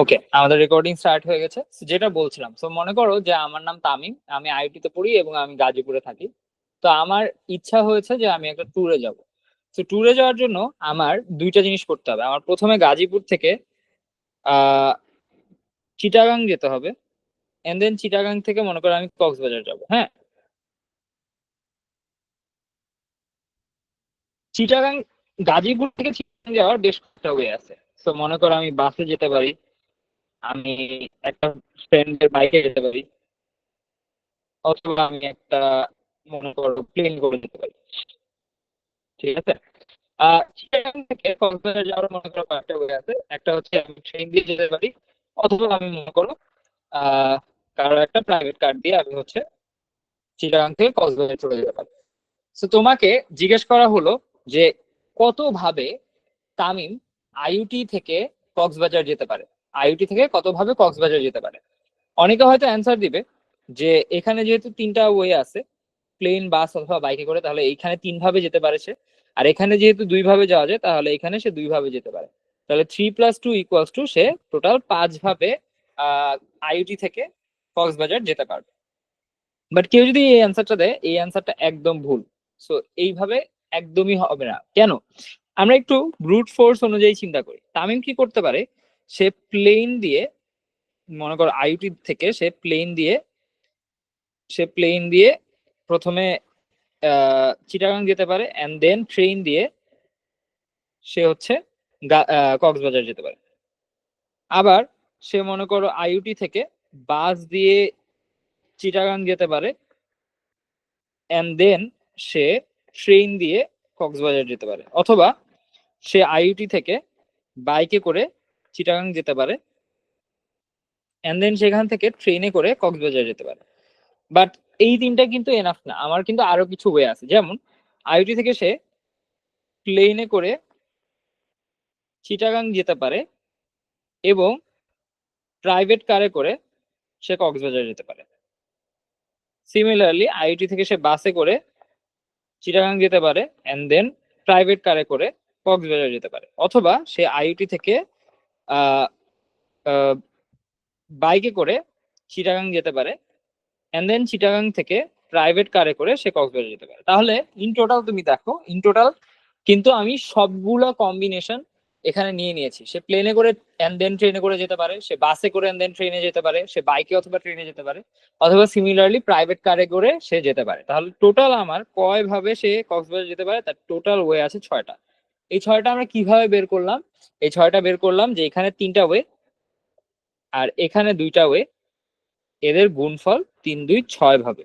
ওকে, আমাদের recording start হয়ে গেছে। So, যেটা বলছিলাম, তো মনে করো যে আমার নাম তামিম, আমি আইআইটি তে পড়ি এবং আমি গাজীপুরে থাকি। তো আমার ইচ্ছা হয়েছে যে আমি একটা ট্যুরে যাব। তো ট্যুরে যাওয়ার জন্য আমার দুইটা জিনিস করতে হবে। আমার প্রথমে গাজীপুর থেকে আহ চিটাগাং যেতে হবে, এন্ড দেন চিটাগাং থেকে মনে করো আমি কক্সবাজার যাব। হ্যাঁ, চিটাগাং, গাজীপুর থেকে চিটাগাং যাওয়ার বেশ কয়েকটা ওয়ে আছে। তো মনে করো আমি বাসে যেতে পারি, আমি একটা ফ্রেন্ডের বাইকে যেতে পারি, অথবা আমি একটা মনে করো প্লেন করে যেতে পারি। ঠিক আছে। চিটাগাং থেকে কক্সবাজার যাওয়ার মনে করো কয়েকটা ওয়ে আছে। একটা হচ্ছে আমি ট্রেন দিয়ে যেতে পারি, অথবা আমি মনে করো আহ কারো একটা প্রাইভেট কার দিয়ে আমি হচ্ছে চিটাগাং থেকে কক্সবাজার চলে যেতে পারি। তো তোমাকে জিজ্ঞেস করা হলো যে কত ভাবে তামিম আইইউটি থেকে কক্সবাজার যেতে পারে, আইইউটি থেকে কত ভাবে কক্সবাজার যেতে পারে। অনেকে হয়তো অ্যান্সার দিবে যে এখানে যেহেতু তিনটা ওয়ে আছে, প্লেন, বাস অথবা বাইকে করে, তাহলে এইখানে তিন ভাবে যেতে পারে সে। আর এখানে যেহেতু দুই ভাবে যাওয়া যায়, তাহলে এখানে সে দুই ভাবে যেতে পারে। তাহলে 3+2 = সে টোটাল 5 ভাবে আইইউটি থেকে কক্সবাজার যেতে পারবে। বাট কেউ যদি এই অ্যান্সারটা দেয়, এই অ্যান্সারটা একদম ভুল। সো এইভাবে একদমই হবে না। কেন? আমরা একটু ব্রুট ফোর্স অনুযায়ী চিন্তা করি। তামিম কি করতে পারে, সে প্লেন দিয়ে, মনে করো আইইউটি থেকে সে প্লেন দিয়ে প্রথমে চিটাগাং যেতে পারে, এন্ড দেন ট্রেন দিয়ে সে হচ্ছে কক্সবাজার যেতে পারে। আবার সে মনে করো আইইউটি থেকে বাস দিয়ে চিটাগাং যেতে পারে, এন্ড দেন সে ট্রেন দিয়ে কক্সবাজার যেতে পারে। অথবা সে আইইউটি থেকে বাইকে করে চিটাগাং যেতে পারে, এন্ড দেন সেখান থেকে ট্রেনে করে কক্সবাজার যেতে পারে। বাট এই তিনটা কিন্তু এনাফ না, আমার কিন্তু আরো কিছু ওয়ে আছে। যেমন আইইউটি থেকে সে প্লেনে করে চিটাগাং যেতে পারে, এবং প্রাইভেট কারে করে সে কক্সবাজার যেতে পারে। সিমিলারলি আইআইটি থেকে সে বাসে করে চিটাগাং যেতে পারে, এন্ড দেন প্রাইভেট কারে করে কক্সবাজার যেতে পারে। অথবা সে আইআইটি থেকে আহ বাইকে করে চিটাগাং যেতে পারে, এন্ড দেন চিটাগাং থেকে প্রাইভেট কারে করে সে কক্সবাজার যেতে পারে। তাহলে ইন টোটাল তুমি দেখো, ইন টোটাল কিন্তু আমি সবগুলো কম্বিনেশন এখানে নিয়ে নিয়েছি। সে প্লেনে করে এন্ড দেন ট্রেনে করে যেতে পারে, সে বাসে করে এন্ড দেন ট্রেনে যেতে পারে, সে বাইকে অথবা ট্রেনে যেতে পারে, অথবা সিমিলারলি প্রাইভেট কারে করে সে যেতে পারে। তাহলে টোটাল আমার কয় ভাবে সে কক্সবাজার যেতে পারে, তার টোটাল ওয়ে আছে 6টা। এই 6টা আমরা কিভাবে বের করলাম? এই 6টা বের করলাম যে এখানে 3টা ওয়ে আর এখানে 2টা ওয়ে, এদের গুণফল 3, 2, 6 ভাবে।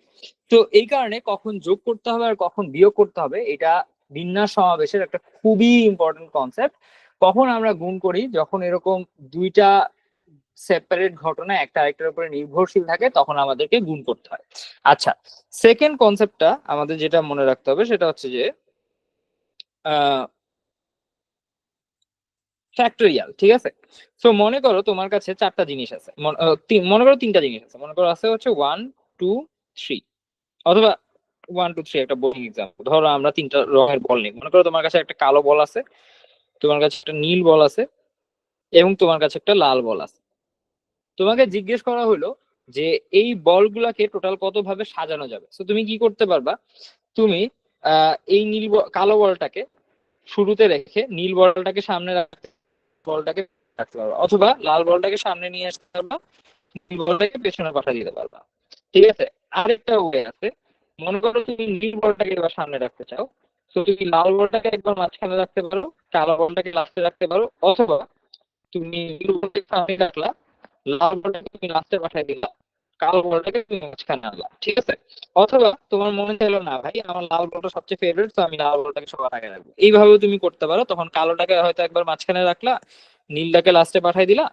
তো এই কারণে কখন যোগ করতে হবে আর কখন বিয়োগ করতে হবে, এটা বিন্যাস সমাবেশের একটা খুবই ইম্পর্টেন্ট কনসেপ্ট। কখন আমরা গুণ করি, যখন এরকম দুইটা সেপারেট ঘটনা একটা আরেকটার উপরে নির্ভরশীল থাকে, তখন আমাদেরকে গুণ করতে হয়। আচ্ছা, সেকেন্ড কনসেপ্টটা আমাদের যেটা মনে রাখতে হবে সেটা হচ্ছে যে ফ্যাক্টরিয়াল। ঠিক আছে। তো মনে করো তোমার কাছে 4টা জিনিস আছে, মনে করো 3টা জিনিস আছে, মনে করো আছে হচ্ছে 1, 2, 3, অথবা 1, 2, 3 একটা বোলিং এক্সাম্পল। ধরো আমরা 3টা রঙের বল নিই। মনে করো তোমার কাছে একটা কালো বল আছে, তোমার কাছে একটা নীল বল আছে, এবং তোমার কাছে একটা লাল বল আছে। তোমাকে জিজ্ঞেস করা হলো যে এই বলগুলাকে টোটাল কত ভাবে সাজানো যাবে। তো তুমি কি করতে পারবা? তুমি এই কালো বলটাকে শুরুতে রেখে নীল বলটাকে সামনে বলটাকে রাখতে পারবা, অথবা লাল বলটাকে সামনে নিয়ে আসতে পারবা, নীল বলটাকে পেছনে পাঠিয়ে দিতে পারবা। ঠিক আছে। আরেকটা ওয়ে আছে, মনে করো তুমি নীল বলটাকে এবার সামনে রাখতে চাও, তো তুমি লাল বলটাকে একবার মাঝখানে রাখতে পারো, কালো বলটাকে লাস্টে রাখতে পারো, অথবা তুমি নীল বলটাকে সামনে রাখলা, লাল বলটাকে তুমি লাস্টে পাঠিয়ে দিলা, কালো বলটাকে তুমি মাঝখানে আনলা। ঠিক আছে। অথবা তোমার মনে চাইলো না ভাই আমার লাল বলটা সবচেয়ে ফেভারিট, তো আমি লাল বলটাকে সবার আগে রাখবো, এইভাবেও তুমি করতে পারো। তখন কালোটাকে হয়তো একবার মাঝখানে রাখলা, নীলটাকে লাস্টে পাঠিয়ে দিলা,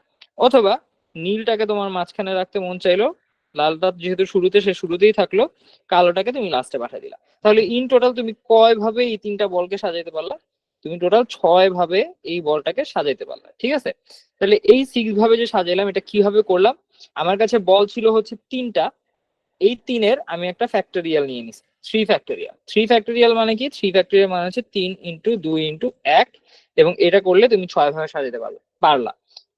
অথবা নীলটাকে তোমার মাঝখানে রাখতে মন চাইলো, লালটা যেহেতু শুরুতে সে শুরুতেই থাকলো, কালোটাকে তুমি লাস্টে পাঠিয়ে দিলা। তাহলে ইন টোটাল তুমি কয় ভাবে এই 3টা বলকে সাজাইতে পারলা? তুমি টোটাল 6 ভাবে এই বলটাকে সাজাইতে পারলা। ঠিক আছে। তাহলে এই 6 ভাবে যে সাজাইলাম, এটা কিভাবে করলাম? আমার কাছে বল ছিল হচ্ছে 3টা, এই 3-এর আমি একটা ফ্যাক্টরিয়াল নিয়ে নিছি, 3 ফ্যাক্টরিয়াল। 3 ফ্যাক্টরিয়াল মানে কি? 3 ফ্যাক্টরিয়াল মানে হচ্ছে 3 × 2 × 1, এবং এটা করলে তুমি 6 ভাবে সাজাতে পারলা।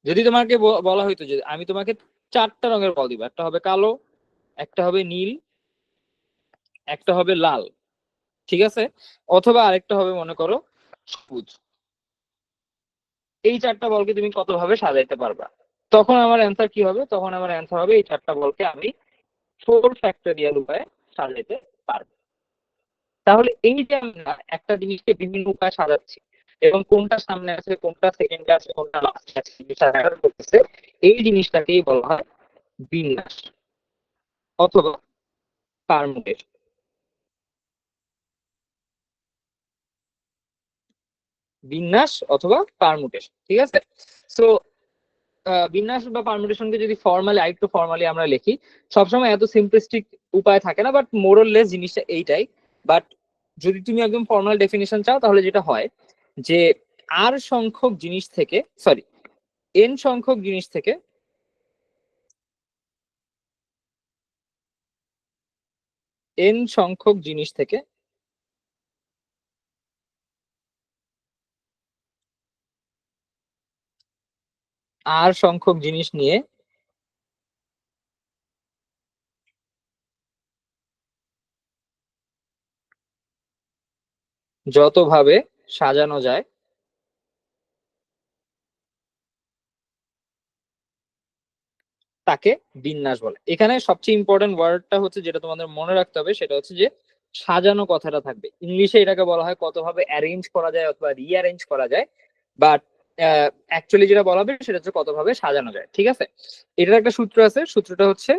যদি তোমাকে বলা হইতো যে আমি তোমাকে 4টা রঙের বল দিব, একটা হবে কালো, একটা হবে নীল, একটা হবে লাল, ঠিক আছে, অথবা আরেকটা হবে মনে করো সবুজ, এই 4টা বলকে তুমি কত ভাবে সাজাইতে পারবা? তখন আমার অ্যান্সার কি হবে? তখন আমার অ্যান্সার হবে এই 4টা বলকে আমি 4 ফ্যাক্টোরিয়াল উপায়ে সাজাইতে পারবো। তাহলে এই যে আমরা একটা জিনিসকে বিভিন্ন উপায়ে সাজাচ্ছি এবং কোনটা সামনে আছে, কোনটা সেকেন্ডে আছে, কোনটা লাস্টে আছে, করতেছে, এই জিনিসটাকেই বলা হয় বিন্যাস অথবা পারমুটেশন। বিন্যাস অথবা পারমুটেশন, ঠিক আছে। সো বিন্যাস বা পারমুটেশনকে যদি ফর্মালি আরেকটু ফর্মালি আমরা লিখি, সবসময় এত সিম্পলিস্টিক উপায় থাকে না, বাট মোরলেস জিনিসটা এইটাই। বাট যদি তুমি একদম ফর্মাল ডেফিনেশন চাও তাহলে যেটা হয় যে আর সংখ্যক জিনিস থেকে, সরি, এন সংখ্যক জিনিস থেকে এন সংখ্যক জিনিস থেকে আর সংখ্যক জিনিস নিয়ে যতভাবে সাজানো যায় তাকে বিন্যাস বলে। এখানে সবচেয়ে ইম্পর্টেন্ট ওয়ার্ডটা হচ্ছে, যেটা তোমাদের মনে রাখতে হবে, সেটা হচ্ছে যে সাজানো কথাটা থাকবে। ইংলিশে এটাকে বলা হয় কতভাবে অ্যারেঞ্জ করা যায় অথবা রিঅ্যারেঞ্জ করা যায়, বাট অ্যাকচুয়ালি যেটা বলা হবে সেটা হচ্ছে কতভাবে সাজানো যায়, ঠিক আছে। এটার একটা সূত্র আছে, সূত্রটা হচ্ছে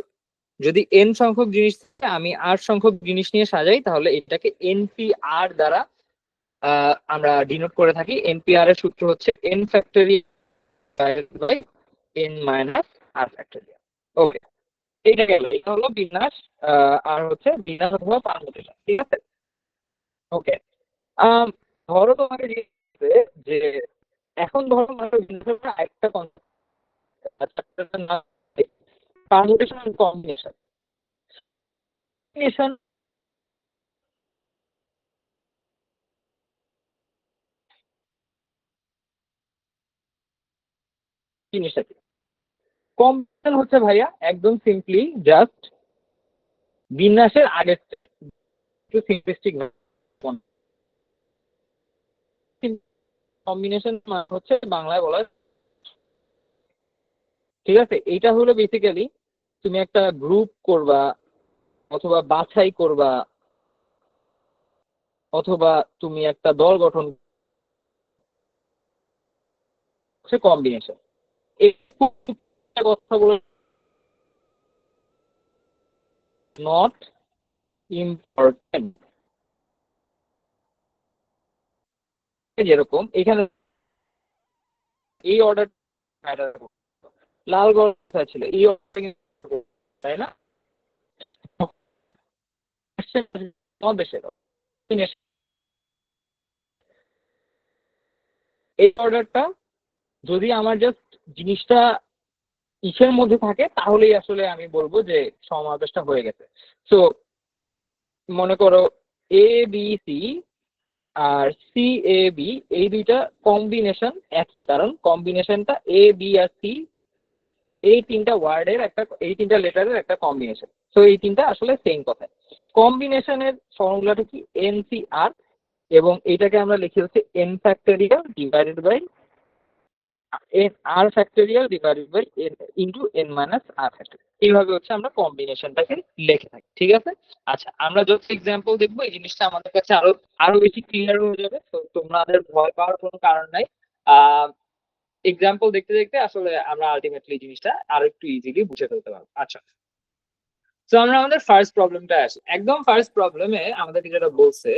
যদি এন সংখ্যক জিনিস থেকে আমি আর সংখ্যক জিনিস নিয়ে সাজাই তাহলে এটাকে এনপিআর দ্বারা আমরা ডিনোট করে থাকি। এনপিআর এর সূত্র হচ্ছে n factorial by n minus r factorial. Okay, এইটা গেল, এটা হলো বিন্যাস আর হচ্ছে বিন্যাস অথবা পারমুটেশন, ঠিক আছে। ওকে, ধরো তোমাকে জিজ্ঞেস যে এখন ধরো মানে বিন্যাসের একটা কনসেপ্ট নাম পারমুটেশন এন্ড কম্বিনেশন। কম্বিনেশন জিনিসটা কি? কম্বিনেশন হচ্ছে ভাইয়া একদম সিম্পলি জাস্ট বিন্যাসের আগের একটু সিম্পলিস্টিক কম্বিনেশন হচ্ছে বাংলায় বলা হয়, ঠিক আছে। এইটা হলো বেসিক্যালি তুমি একটা গ্রুপ করবা অথবা বাছাই করবা অথবা তুমি একটা দল গঠন, হচ্ছে কম্বিনেশন। এই কথা বলে নট ইম্পর্টেন্ট, যেরকম এখানে এই অর্ডার লাল গড় ছিল এই অর্ডার, তাই না? এই অর্ডারটা যদি আমার জাস্ট জিনিসটা ইসের মধ্যে থাকে তাহলেই আসলে আমি বলবো যে সমাবেশটা হয়ে গেছে। সো মনে করো A B C R C A B, এই দুইটা কম্বিনেশন এক, কারণ কম্বিনেশনটা এ বি আর সি এই তিনটা ওয়ার্ডের একটা, এই তিনটা লেটারের একটা কম্বিনেশন। তো এই তিনটা আসলে সেম কথা। কম্বিনেশনের ফর্মুলাটা কি? এন সি আর, এবং এইটাকে আমরা লিখি হচ্ছে n factorial divided by n r factorial divided by n into n minus r factorial. এইভাবে হচ্ছে আমরা কম্বিনেশনটাকে লিখে থাকি, ঠিক আছে। আচ্ছা, আমরা যত এক্সাম্পল দেখবো এই জিনিসটা আমাদের কাছে আরো আরো বেশি ক্লিয়ার হয়ে যাবে। তো তোমাদের ভয় পাওয়ার কোনো কারণ নাই। এক্সাম্পল দেখতে দেখতে আসলে আমরা আলটিমেটলি জিনিসটা আরো একটু ইজিলি বুঝে ফেলতে পারবো। আচ্ছা, তো আমরা আমাদের ফার্স্ট প্রবলেমটা আসি। একদম ফার্স্ট প্রবলেমে আমাদেরকে যেটা বলছে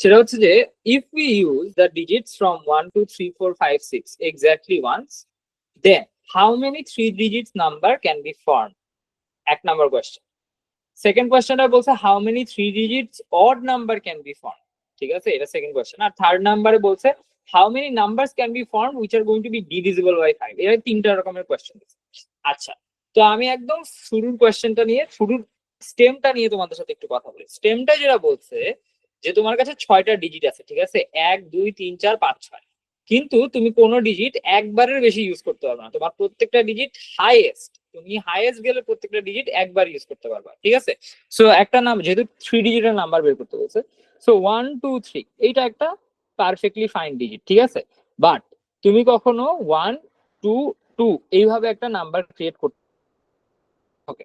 সেটা হচ্ছে যে if we use the digits from 1 2 3 4 5 6 exactly once, then how many 3 digits number can be form? এক নাম্বার কোয়েশ্চেন। সেকেন্ড কোয়েশ্চেনটা বলছে how many 3 digits odd number can be form, ঠিক আছে, এটা সেকেন্ড কোয়েশ্চেন। আর থার্ড নাম্বারে বলছে how many numbers can be form which are going to be divisible by 5। এর তিনটা রকমের কোয়েশ্চেন। আচ্ছা, তো আমি একদম শুরুর কোয়েশ্চেনটা নিয়ে, শুরুর স্টেমটা নিয়ে তোমাদের সাথে একটু কথা বলি। স্টেমটা যেটা বলছে যে তোমার কাছে 6টা ডিজিট আছে, ঠিক আছে, 1 2 3 4 5 6। কিন্তু তুমি কোনো ডিজিট একবারের বেশি ইউজ করতে পারবে না, তোমার প্রত্যেকটা ডিজিট হাইয়েস্ট, তুমি হাইয়েস্ট গেলে প্রত্যেকটা ডিজিট একবার ইউজ করতে পারবা, ঠিক আছে? সো একটা নাম যেহেতু 3 ডিজিটের নাম্বার বের করতে বলছে, সো 1 2 3 এইটা একটা পারফেক্টলি ফাইন ডিজিট, ঠিক আছে? বাট তুমি কখনো 1 2 2 এইভাবে একটা নাম্বার ক্রিয়েট করতে, ওকে?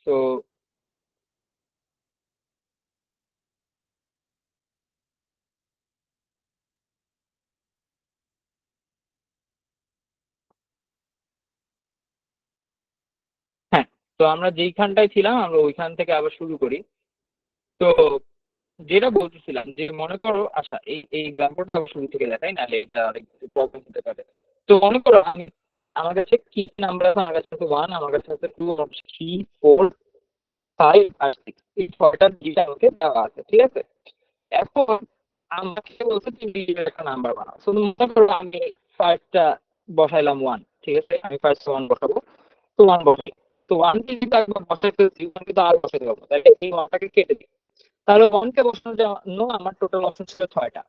তো হ্যাঁ, তো আমরা যেইখানটায় ছিলাম আমরা ওইখান থেকে আবার শুরু করি। তো যেটা বলতেছিলাম যে মনে করো, আচ্ছা এই এই এক্সাম্পলটা শুরু থেকে দেখাই, নাহলে এটা অনেক প্রবলেম হতে পারে। তো মনে করো আমি, আমার কাছে কি নাম্বার আছে, আমার কাছে আছে 1, আমার কাছে আছে 2, আমার কাছে 3 4 5 আর 6, এই ছয়টা ডিজিট আমাকে দেওয়া আছে, ঠিক আছে? এখন আমাকে বলছে তুমি ডিজিটের একটা নাম্বার বানাও। শুধু মনে করো আমি ফার্স্টটা বসাইলাম 1, ঠিক আছে? আমি ফার্স্ট 1 বসাবো, তো 1 বসাই। তো 1 কে কিন্তু একবার বসাই ফেলছি, 1 কিন্তু আর বসাতে পারবো, তাহলে এই 1টাকে কেটে দিই। তাহলে 1 কে বসানোর জন্য আমার টোটাল অপশন ছিল 6টা।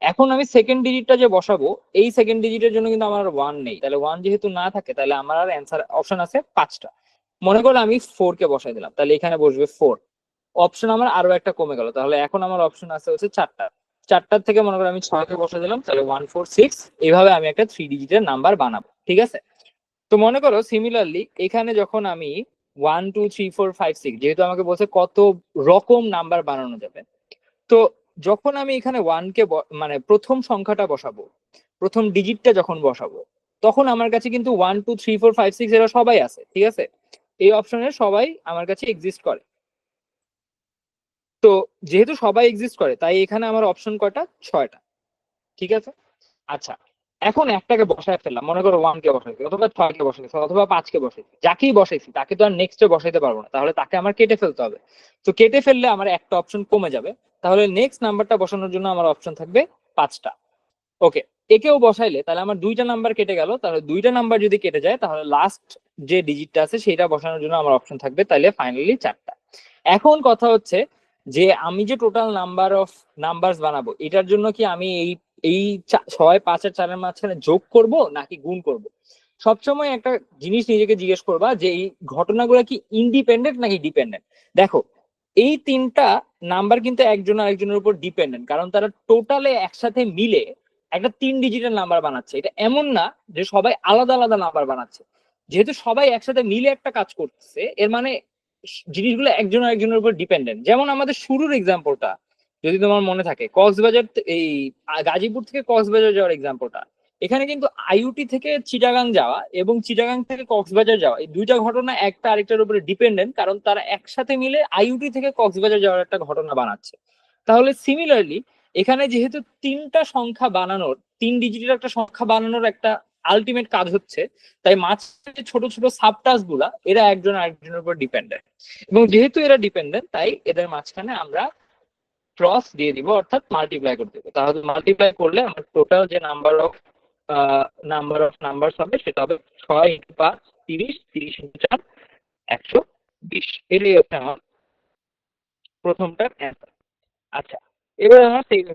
এখন আমি সেকেন্ড ডিজিটটা যে বসাবো, এই সেকেন্ড ডিজিটের জন্য কিন্তু আমার 1 নেই, তাহলে 1 যেহেতু না থাকে তাহলে আমার আর অ্যান্সার অপশন আছে 5টা। মনে করো আমি 4 কে বসাই দিলাম, তাহলে এখানে বসবে 4। অপশন আমার আরো একটা কমে গেল, তাহলে এখন আমার অপশন আছে হচ্ছে 4টা। 4টার থেকে মনে করো আমি 6 কে বসে দিলাম, তাহলে 1 4 6। এইভাবে আমি একটা 3 ডিজিটের নাম্বার বানাবো, ঠিক আছে? তো মনে করো সিমিলারলি এখানে যখন আমি 1 2 3 4 5 6, যেহেতু আমাকে বলছে কত রকম নাম্বার বানানো যাবে, তো যখন আমি এখানে 1 কে মানে প্রথম সংখ্যাটা বসাবো, প্রথম ডিজিটটা যখন বসাবো, তখন আমার কাছে কিন্তু 1 2 3 4 5 6 এরা সবাই আছে, ঠিক আছে? এই অপশনের সবাই আমার কাছে এক্সিস্ট করে। তো যেহেতু সবাই এক্সিস্ট করে, তাই এখানে আমার অপশন কয়টা? 6টা, ঠিক আছে? আচ্ছা, এখন একটাকে বসায় ফেললাম, মনে করো 1 কে বসাইছি, অথবা 6 কে বসাইছি, অথবা 5 কে বসাইছি, যাকেই বসাইছি তাকে তো আর নেক্সট এ বসাইতে পারবো না, তাহলে তাকে আমার কেটে ফেলতে হবে। তো কেটে ফেললে আমার একটা অপশন কমে যাবে, তাহলে নেক্সট নাম্বারটা বসানোর জন্য আমার অপশন থাকবে 5টা। ওকে, একেও বসাইলে তাহলে আমার 2টা নাম্বার কেটে গেল, তাহলে 2টা নাম্বার যদি কেটে যায় তাহলে লাস্ট যে ডিজিটটা আছে সেটা বসানোর জন্য আমার অপশন থাকবে তাহলে ফাইনালি 4টা। এখন কথা হচ্ছে যে আমি যে টোটাল নাম্বার অফ নাম্বারস বানাবো, এটার জন্য কি আমি এই এই 6 5 আর 4-এর মাঝখানে যোগ করব নাকি গুণ করব? সবসময় একটা জিনিস নিজেকে জিজ্ঞেস করবা যে এই ঘটনাগুলো কি ইন্ডিপেন্ডেন্ট নাকি ডিপেন্ডেন্ট। দেখো, এই তিনটা নাম্বার কিন্তু একজন আরেকজনের উপর ডিপেন্ডেন্ট, কারণ তারা টোটালে একসাথে মিলে একটা 3 ডিজিটের নাম্বার বানাচ্ছে। এটা এমন না যে সবাই আলাদা আলাদা নাম্বার বানাচ্ছে। যেহেতু সবাই একসাথে মিলে একটা কাজ করতেছে, এর মানে জিনিসগুলো একজন আরেকজনের উপর ডিপেন্ডেন্ট। যেমন আমাদের শুরুর এক্সাম্পলটা যদি তোমার মনে থাকে, কক্সবাজার এই গাজীপুর থেকে কক্সবাজার যাওয়ার এক্সাম্পলটা, এখানে কিন্তু আইইউটি থেকে চিটাগাং যাওয়া এবং চিটাগাং থেকে কক্সবাজার যাওয়া, এই দুইটা ঘটনা একটা আরেকটার উপরে ডিপেন্ডেন্ট, কারণ তারা একসাথে মিলে আইইউটি থেকে কক্সবাজার যাওয়ার একটা ঘটনা বানাচ্ছে। তাহলে সিমিলারলি এখানে যেহেতু তিনটা সংখ্যা বানানোর, 3 ডিজিটের একটা সংখ্যা বানানোর একটা আলটিমেট কাজ হচ্ছে, তাই মাঝখানে ছোট ছোট সাবটাস্ক গুলা এরা একজন আরেকজনের উপর ডিপেন্ডেন্ট, এবং যেহেতু এরা ডিপেন্ডেন্ট তাই এদের মাঝখানে আমরা ক্রস দিয়ে দিব, অর্থাৎ মাল্টিপ্লাই করে দেবো। তাহলে মাল্টিপ্লাই করলে আমার টোটাল যে নাম্বার হবে সেটা হবে 6 × 5 30, 30 × 4 120। এটাই হচ্ছে আমার প্রথমটার অ্যান্সার। আচ্ছা, এবার আমার সেকেন্ড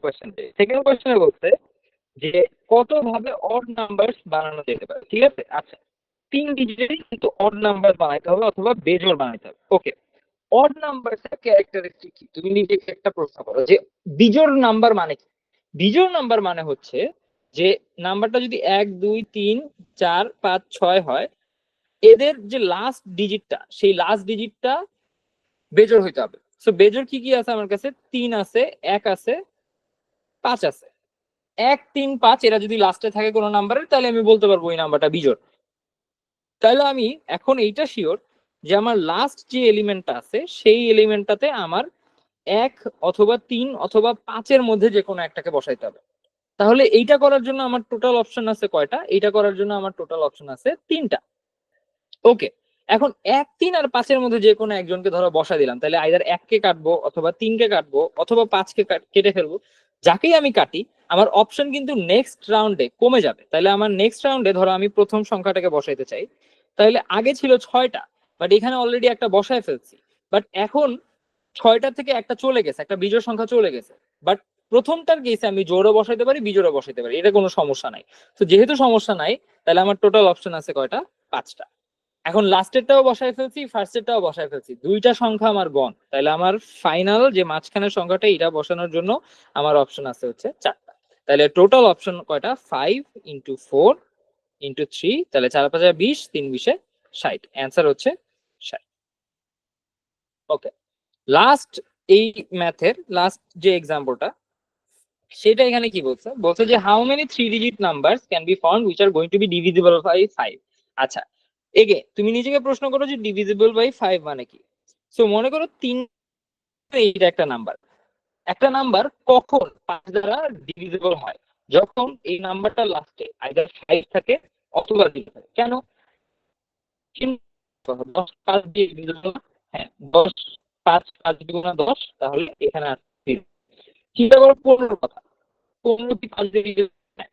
কোয়েশ্চেনে বলছে যে কত ভাবে অড নাম্বারস বানানো যেতে পারে। ঠিক আছে, আচ্ছা 3 ডিজিটেরই কিন্তু অড নাম্বার বানাইতে হবে অথবা বেজোড় বানাইতে হবে। ওকে, অড নাম্বারসের ক্যারেক্টারিস্টিক কি তুমি নিজেকে একটা প্রশ্ন করো যে বিজোড় নাম্বার মানে কি। বিজোড় নাম্বার মানে হচ্ছে যে নাম্বারটা যদি 1 2 3 4 5 6 হয়, এদের যে লাস্ট ডিজিটটা সেই লাস্ট ডিজিটটা বেজোড় হইতে হবে। সো বেজোড় কি কি আছে আমার কাছে? 3 আছে, 1 আছে, 5 আছে। 1 3 5 এরা যদি লাস্টে থাকে কোনো নাম্বারের, তাহলে আমি বলতে পারবো এই নাম্বারটা বিজোড়। তাহলে আমি এখন এইটা শিওর যে আমার লাস্ট যে এলিমেন্টটা আছে সেই এলিমেন্টটাতে আমার 1 অথবা 3 অথবা 5-এর মধ্যে যে কোনো একটাকে বসাইতে হবে। তাহলে এইটা করার জন্য আমার টোটাল অপশন আছে কয়টা? এইটা করার জন্য আমার টোটাল অপশন আছে 3টা। ওকে, এখন 1 3 আর 5-এর মধ্যে যে কোনো একজনকে ধরো বসা দিলাম, তাহলে আইদার 1-কে কাটবো অথবা 3-কে কাটবো অথবা 5-কে কেটে ফেলবো। যাকেই আমি কাটি আমার অপশন কিন্তু নেক্সট রাউন্ডে কমে যাবে। তাহলে আমার নেক্সট রাউন্ডে ধরো আমি প্রথম সংখ্যাটাকে বসাইতে চাই, তাহলে আগে ছিল 6টা, বাট এখানে অলরেডি একটা বসায় ফেলছি। বাট এখন 6টা থেকে একটা চলে গেছে, একটা বিজোড় সংখ্যা চলে গেছে। বাট প্রথমটার কেসে আমি জোড়ও বসাইতে পারি, বিজোড়ও বসাইতে পারি, এটা কোনো সমস্যা নাই। তো যেহেতু সমস্যা নাই, তাহলে আমার টোটাল অপশন আছে কয়টা? 5টা। এখন লাস্টেরটাও বসায় ফেলছি, ফার্স্টেরটাও বসায় ফেলছি, দুইটা সংখ্যা আমার গন। তাহলে আমার ফাইনাল যে মাঝখানের সংখ্যাটা এটা বসানোর জন্য আমার অপশন আছে হচ্ছে 4টা। তাহলে টোটাল অপশন কয়টা? 5 × 4 × 3, তাহলে 4 5 20, 3 20 60। অ্যান্সার হচ্ছে 60। ওকে, লাস্ট এই ম্যাথের লাস্ট যে এক্সাম্পলটা সেটা এখানে কি বলছে? বলছে যে how many 3 digit numbers can be found which are going to be divisible by 5। আচ্ছা, এগে তুমি নিজেকে প্রশ্ন করো যে ডিভিজিবল বাই 5 মানে কি। সো মনে করো 3, এইটা একটা নাম্বার। একটা নাম্বার কখন 5 দ্বারা ডিভিজিবল হয়? যখন এই নাম্বারটা লাস্টে আইদার 5 থাকে অথবা 0 থাকে। কেন? 10 5 দিয়ে ডিভিজিবল না? হ্যাঁ, 10 5 5 দুগুণা 10, তাহলে এখানে আছে 0। চিন্তা করো 15 কথা, 15 কি 5 দিয়ে ডিভিজিবল? হ্যাঁ,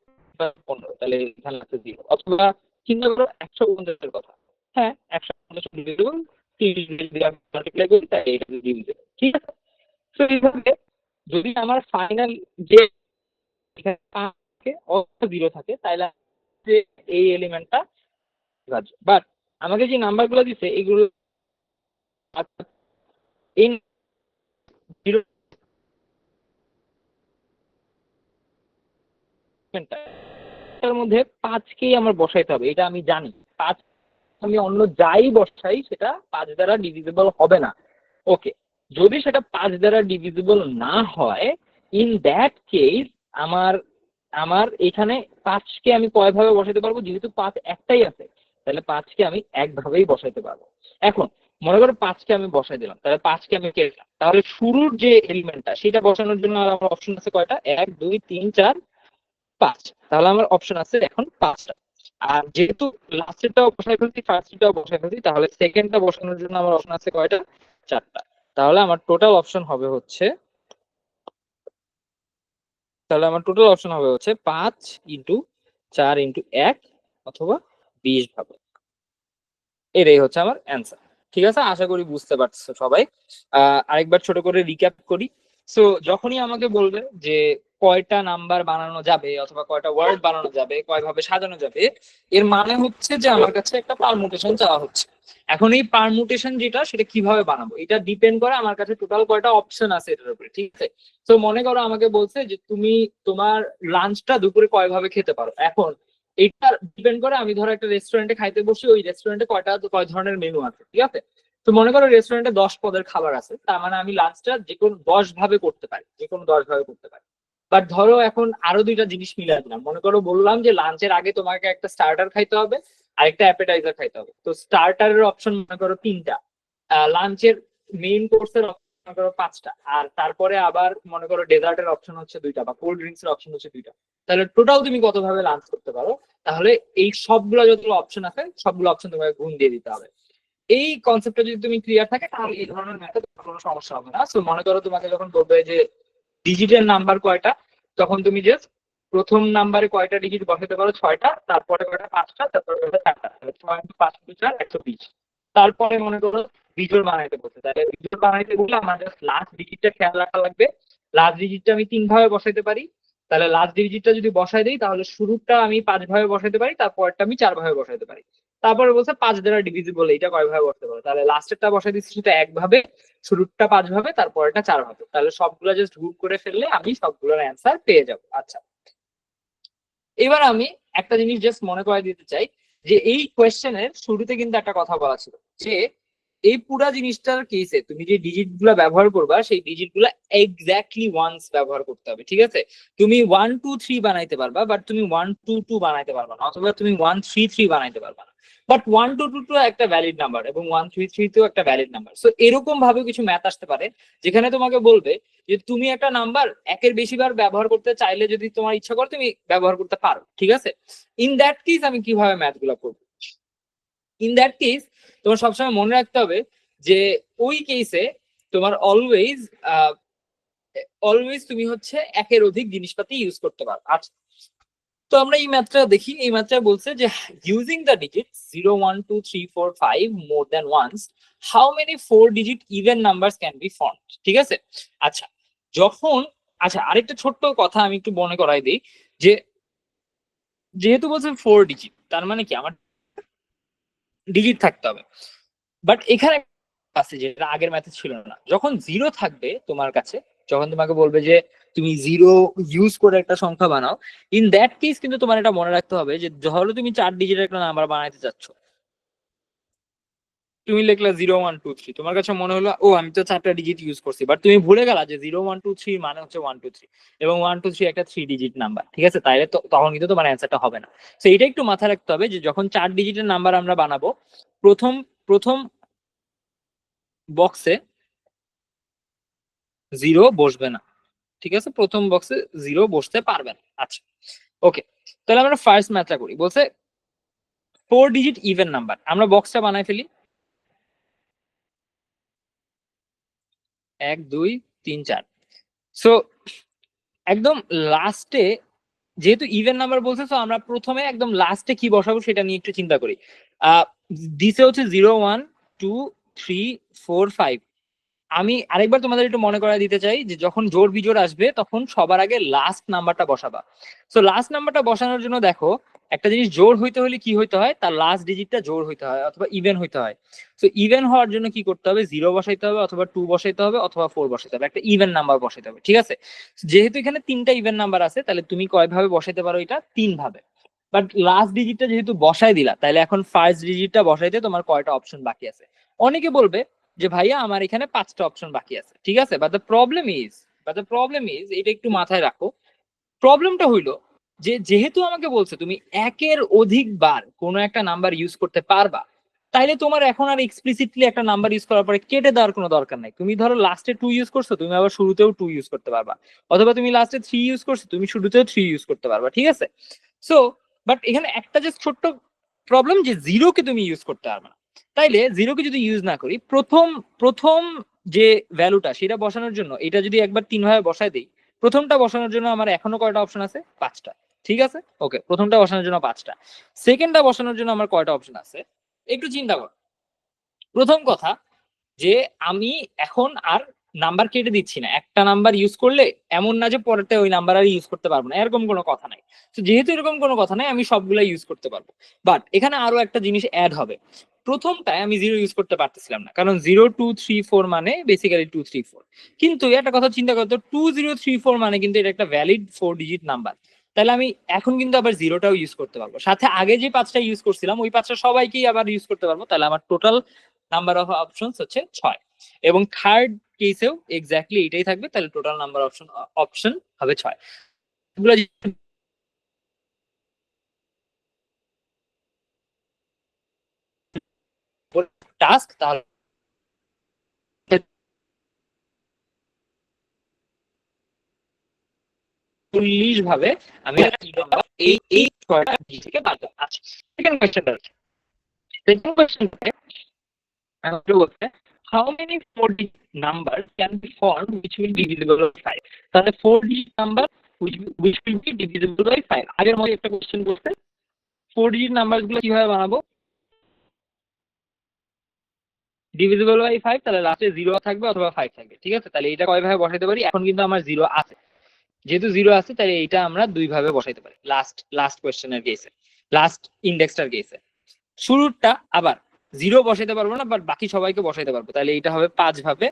15, তাহলে এখানে আছে 0। অথবা চিন্তা করো 150-এর কথা, হ্যাঁ 150 ডিভিজিবল, 30 দিয়ে আমি মাল্টিপ্লাই করি তাই এটা ডিভিজিবল। ঠিক আছে, তো এইভাবে যদি আমার ফাইনাল যে এখানে 5 থাকে অথবা 0 থাকে, তাহলে যে এই এলিমেন্টটা বিভাজ্য। বাট আমাকে যে নাম্বারগুলো দিচ্ছে এগুলো এই 0 এর মধ্যে 5কেই আমার বসাইতে হবে, এটা আমি জানি। 5 আমি অন্য যাই বসাই সেটা 5 দ্বারা ডিভিজিবল হবে না। ওকে, যদি সেটা 5 দ্বারা ডিভিজিবল না হয়, ইন দ্যাট কেস আমার আমার এখানে 5কে আমি কয়ভাবে বসাইতে পারবো? যেহেতু 5 একটাই আছে, তাহলে 5কে আমি একভাবেই বসাইতে পারবো। এখন মনে করো 5কে আমি বসাই দিলাম, তাহলে 5কে আমি কেটে দিলাম, তাহলে শুরুর যে এলিমেন্টটা সেটা বসানোর জন্য আর আমার অপশন আছে কয়টা? 1 2 3 4 5। তাহলে আমার অপশন আছে এখন 5টা। আর যেহেতু লাস্টেরটাও বসাই ফেলছি, ফার্স্টটাও বসাই ফেলছি, তাহলে সেকেন্ডটা বসানোর জন্য আমার অপশন আছে কয়টা? 4টা। তাহলে আমার টোটাল অপশন হবে হচ্ছে 5 × 4 × 1 অথবা 20 ভাবে। এটাই হচ্ছে আমার অ্যান্সার। ঠিক আছে, আশা করি বুঝতে পারছো সবাই। আরেকবার ছোট করে রিক্যাপ করি। সো যখনই আমাকে বলবে যে কয়টা নাম্বার বানানো যাবে অথবা কয়টা ওয়ার্ড বানানো যাবে, কয় ভাবে সাজানো যাবে, এর মানে হচ্ছে যে আমার কাছে একটা পারমুটেশন চাওয়া হচ্ছে। এখন এই পারমুটেশন যেটা সেটা কিভাবে বানাবো এটা ডিপেন্ড করে আমার কাছে টোটাল কয়টা অপশন আছে এটার উপরে। ঠিক আছে, তো মনে করো আমাকে বলছে যে তুমি তোমার লাঞ্চটা দুপুরে কয় ভাবে খেতে পারো। এখন এটা ডিপেন্ড করে আমি ধরো একটা রেস্টুরেন্টে খাইতে বসি, ওই রেস্টুরেন্টে কয় ধরনের মেনু আছে, ঠিক আছে? তো মনে করো রেস্টুরেন্টে 10 পদের খাবার আছে, তার মানে আমি লাঞ্চটা যে কোনো 10 ভাবে করতে পারি, যে কোনো 10 ভাবে করতে পারি। বাট ধরো এখন আরো দুইটা জিনিস মিলাই দিলাম, মনে করো বললাম যে লাঞ্চের আগে তোমাকে একটা স্টার্টার খাইতে হবে আর একটা অ্যাপেটাইজার খাইতে হবে। তো স্টার্টারের অপশন মনে করো 3টা, লাঞ্চের মেইন কোর্সের মনে করো 5টা, আর তারপরে আবার মনে করো ডেজার্টের অপশন হচ্ছে 2টা বা কোল্ড ড্রিঙ্কস এর অপশন হচ্ছে 2টা। তাহলে টোটাল তুমি কত ভাবে লাঞ্চ করতে পারো? তাহলে এই সবগুলো যতগুলো অপশন আছে সবগুলো অপশন তোমাকে গুণ দিয়ে দিতে হবে। এই কনসেপ্টটা যদি তুমি ক্লিয়ার থাকে তাহলে এই ধরনের ম্যাথে কোনো সমস্যা হবে না। সো মনে করো তোমাকে যখন বলবে যে ডিজিটের নাম্বার কয়টা, তখন তুমি জাস্ট প্রথম নাম্বারে কয়টা ডিজিট বসাতে পারো 6টা, তারপরে কয়টা 5টা, তারপরে কয়টা 4টা, 6 × 5 × 4 120। তারপরে মনে করো বিজোড় বানাইতে বলছে, তাহলে বিজোড় বানাইতে বললে আমাদের লাস্ট ডিজিটটা খেয়াল রাখা লাগবে। লাস্ট ডিজিটটা আমি 3 ভাবে বসাইতে পারি, তাহলে লাস্ট ডিজিটটা যদি বসাই দিই তাহলে শুরুটা আমি 5 ভাবে বসাইতে পারি, তারপরটা আমি 4 ভাবে বসাইতে পারি। তারপরে বলছে 5 দ্বারা ডিভিজিবল, এটা কয় ভাবে বসাতে পারো, তাহলে লাস্টেরটা বসাই দিচ্ছি সেটা 1 ভাবে, শুরুটা 5 ভাবে, তারপরটা 4 ভাবে। তাহলে সবগুলা জাস্ট গ্রুপ করে ফেললে আমি সবগুলোর অ্যান্সার পেয়ে যাব। আচ্ছা, এবার আমি একটা জিনিস জাস্ট মনে করাই দিতে চাই যে এই কোয়েশ্চেনের শুরুতে কিন্তু একটা কথা বলা ছিল যে এই পুরা জিনিসটার কেসে তুমি যে ডিজিট গুলা ব্যবহার করবা সেই ডিজিট গুলা এক্স্যাক্টলি ওয়ান্স ব্যবহার করতে হবে, ঠিক আছে? তুমি 1 2 3 বানাইতে পারবা, বাট তুমি 1 2 2 বানাইতে পারবা না, অথবা তুমি 1 3 3 বানাইতে পারবা না। বাট 1 2 2 2 একটা ভ্যালিড নাম্বার এবং 1 3 3 তেও একটা ভ্যালিড নাম্বার। সো এরকম ভাবে কিছু ম্যাথ আসতে পারে যেখানে তোমাকে বলবে যে তুমি একটা নাম্বার একের বেশিবার ব্যবহার করতে চাইলে যদি তোমার ইচ্ছা করে তুমি ব্যবহার করতে পারো, ঠিক আছে? ইন দ্যাট কেস আমি কিভাবে ম্যাথ গুলো করবো? ইন দ্যাট কেস তোমার সবসময় মনে রাখতে হবে যে ওই কেসে তোমার অলওয়েজ অলওয়েজ তুমি হচ্ছে একের অধিক জিনিসপাতি ইউজ করতে পারো। আচ্ছা, তো আমরা এই ম্যাথটা দেখি। এই ম্যাথটা বলছে যে using the digit 0 1 2 3 4 5 more than once, how many 4 digit even numbers can be formed, ঠিক আছে? আচ্ছা, যখন আচ্ছা আরেকটা ছোট্ট কথা আমি একটু মনে করাই দিই যে যেহেতু বলছে 4 ডিজিট, তার মানে কি আমার ডিজিট থাকতে হবে। বাট এখানে আছে যেটা আগের ম্যাথে ছিল না, যখন 0 থাকবে তোমার কাছে, যখন তোমাকে বলবে যে তুমি 0 ইউজ করে একটা সংখ্যা বানাও, ইন দ্যাট কেস কিন্তু তোমার এটা মনে রাখতে হবে যে ধরো তুমি 4 ডিজিটের একটা নাম্বার বানাইতে চাচ্ছ, তুমি লিখলা 0 1 2 3, তোমার কাছে মনে হলো ও আমি তো 4টা ডিজিট ইউজ করছি, বাট তুমি ভুলে গেলা যে 0 1 2 3 মানে হচ্ছে 1 2 3, এবং 1 2 3 একটা 3 ডিজিট নাম্বার, ঠিক আছে? তাইলে তো তখন কিন্তু তোমার অ্যান্সারটা হবে না। তো এটা একটু মাথায় রাখতে হবে যে যখন 4 ডিজিটের নাম্বার আমরা বানাবো, প্রথম প্রথম বক্সে 0 বসবে না, ঠিক আছে? প্রথম বক্সে 0 বসতে পারবে না। আচ্ছা, ওকে, তাহলে আমরা ফার্স্ট ম্যাথটা করি। বলছে 4 ডিজিট ইভেন নাম্বার, আমরা বক্সটা বানাই ফেলি 1 2 3 4। সো একদম লাস্টে যেহেতু ইভেন নাম্বার বলছে, তো আমরা প্রথমে একদম লাস্টে কি বসাবো সেটা নিয়ে একটু চিন্তা করি। দিছে হচ্ছে 0 1 2 3 4 5। আমি আরেকবার তোমাদের একটু মনে করায় দিতে চাই যে যখন জোড় বিজোড় আসবে তখন সবার আগে লাস্ট নাম্বারটা বসাবা। সো লাস্ট নাম্বারটা বসানোর জন্য দেখো একটা জিনিস জোড় হইতে হলে কি হইতে হয়, তার লাস্ট ডিজিটটা জোড় হইতে হয় অথবা ইভেন হইতে হয়। সো ইভেন হওয়ার জন্য কি করতে হবে, 0 বসাইতে হবে অথবা 2 বসাইতে হবে অথবা 4 বসাইতে হবে, একটা ইভেন নাম্বার বসাইতে হবে, ঠিক আছে? যেহেতু এখানে 3টা ইভেন নাম্বার আছে তাহলে তুমি কয় ভাবে বসাইতে পারো, এটা 3 ভাবে। বাট লাস্ট ডিজিটটা যেহেতু বসাই দিলা, তাহলে এখন ফার্স্ট ডিজিটটা বসাইতে তোমার কয়টা অপশন বাকি আছে? অনেকে বলবে যে ভাইয়া আমার এখানে 5টা অপশন বাকি আছে, ঠিক আছে? বাট দ্য প্রবলেম ইজ এটা একটু মাথায় রাখো। প্রবলেমটা হইলো যে যেহেতু আমাকে বলছে তুমি একের অধিক বার কোনো একটা নাম্বার ইউজ করতে পারবা, তাইলে তোমার এখন আর এক্সপ্লিসিটলি একটা নাম্বার ইউজ করার পরে কেটে দেওয়ার কোনো দরকার নাই। তুমি ধরো লাস্টে 2 ইউজ করছো, তুমি আবার শুরুতেও 2 ইউজ করতে পারবা, অথবা তুমি লাস্টে 3 ইউজ করছো, তুমি শুরুতেও 3 ইউজ করতে পারবা, ঠিক আছে? সো বাট এখানে একটা যে ছোট্ট প্রবলেম যে 0 কে তুমি ইউজ করতে পারবে না। তাইলে 0 কে যদি ইউজ না করি, প্রথম প্রথম যে ভ্যালুটা সেটা বসানোর জন্য এটা যদি একবার 3 ভাবে বসায় দিই, প্রথমটা বসানোর জন্য আমার এখনো কয়টা অপশন আছে? 5টা, ঠিক আছে? ওকে, প্রথমটা বসানোর জন্য 5টা। সেকেন্ডটা বসানোর জন্য আমার কয়টা অপশন আছে একটু চিন্তা কর। প্রথম কথা যে আমি এখন আর নাম্বার কেটে দিচ্ছি না, একটা নাম্বার ইউজ করলে এমন না যে পরেরটা ওই নাম্বার আর ইউজ করতে পারবো না, এরকম কোনো কথা নাই। তো যেহেতু এরকম কোনো কথা নাই, আমি সবগুলা ইউজ করতে পারবো। বাট এখানে আরো একটা জিনিস অ্যাড হবে। প্রথমটায় আমি 0 ইউজ করতে পারতেছিলাম না, কারণ 0 2 3 4 মানে বেসিক্যালি 2 3 4। কিন্তু একটা কথা চিন্তা করতো, 2 0 3 4 মানে কিন্তু এটা একটা ভ্যালিড 4 ডিজিট নাম্বার। তাহলে আমি এখন কিন্তু আবার জিরোটাও ইউজ করতে পারবো, সাথে আগে যে 5টা ইউজ করছিলাম ওই 5টা সবাইকেই আবার ইউজ করতে পারবো। তাহলে আমার টোটাল নাম্বার অফ অপশনস হচ্ছে 6। এবং থার্ড কেসেও এক্স্যাক্টলি এটাই থাকবে, তাহলে টোটাল নাম্বার অপশন হবে 6। এগুলো টাস্ক, তাহলে 40 ভাবে আমি এই এই 6টা থেকে বাদ দেব। আচ্ছা, সেকেন্ড কোশ্চেনটা আমাকে বলছে how many 4-digit numbers can be formed which will be divisible by 5? তাহলে 4-digit number which will be divisible by 5। আগের মতো একটা কোশ্চেন বলছে 4-digit নাম্বার গুলো কিভাবে বানাবো, ডিভিজিবল বাই 5, তাহলে লাস্টে 0 থাকবে অথবা 5 থাকবে। ঠিক আছে, তাহলে এটা কয় ভাবে বসাইতে পারি, এখন কিন্তু আমার 0 আছে, যেহেতু 0 আছে তাহলে এটা আমরা 2 ভাবে বসাইতে পারি লাস্ট কোশ্চেনের কেসে, লাস্ট ইন্ডেক্সটার কেসে। শুরুরটা আবার 0 বসাইতে পারবো না, বাট বাকি সবাইকে বসাইতে পারবো। তাহলে এটা হবে 5 ভাবে,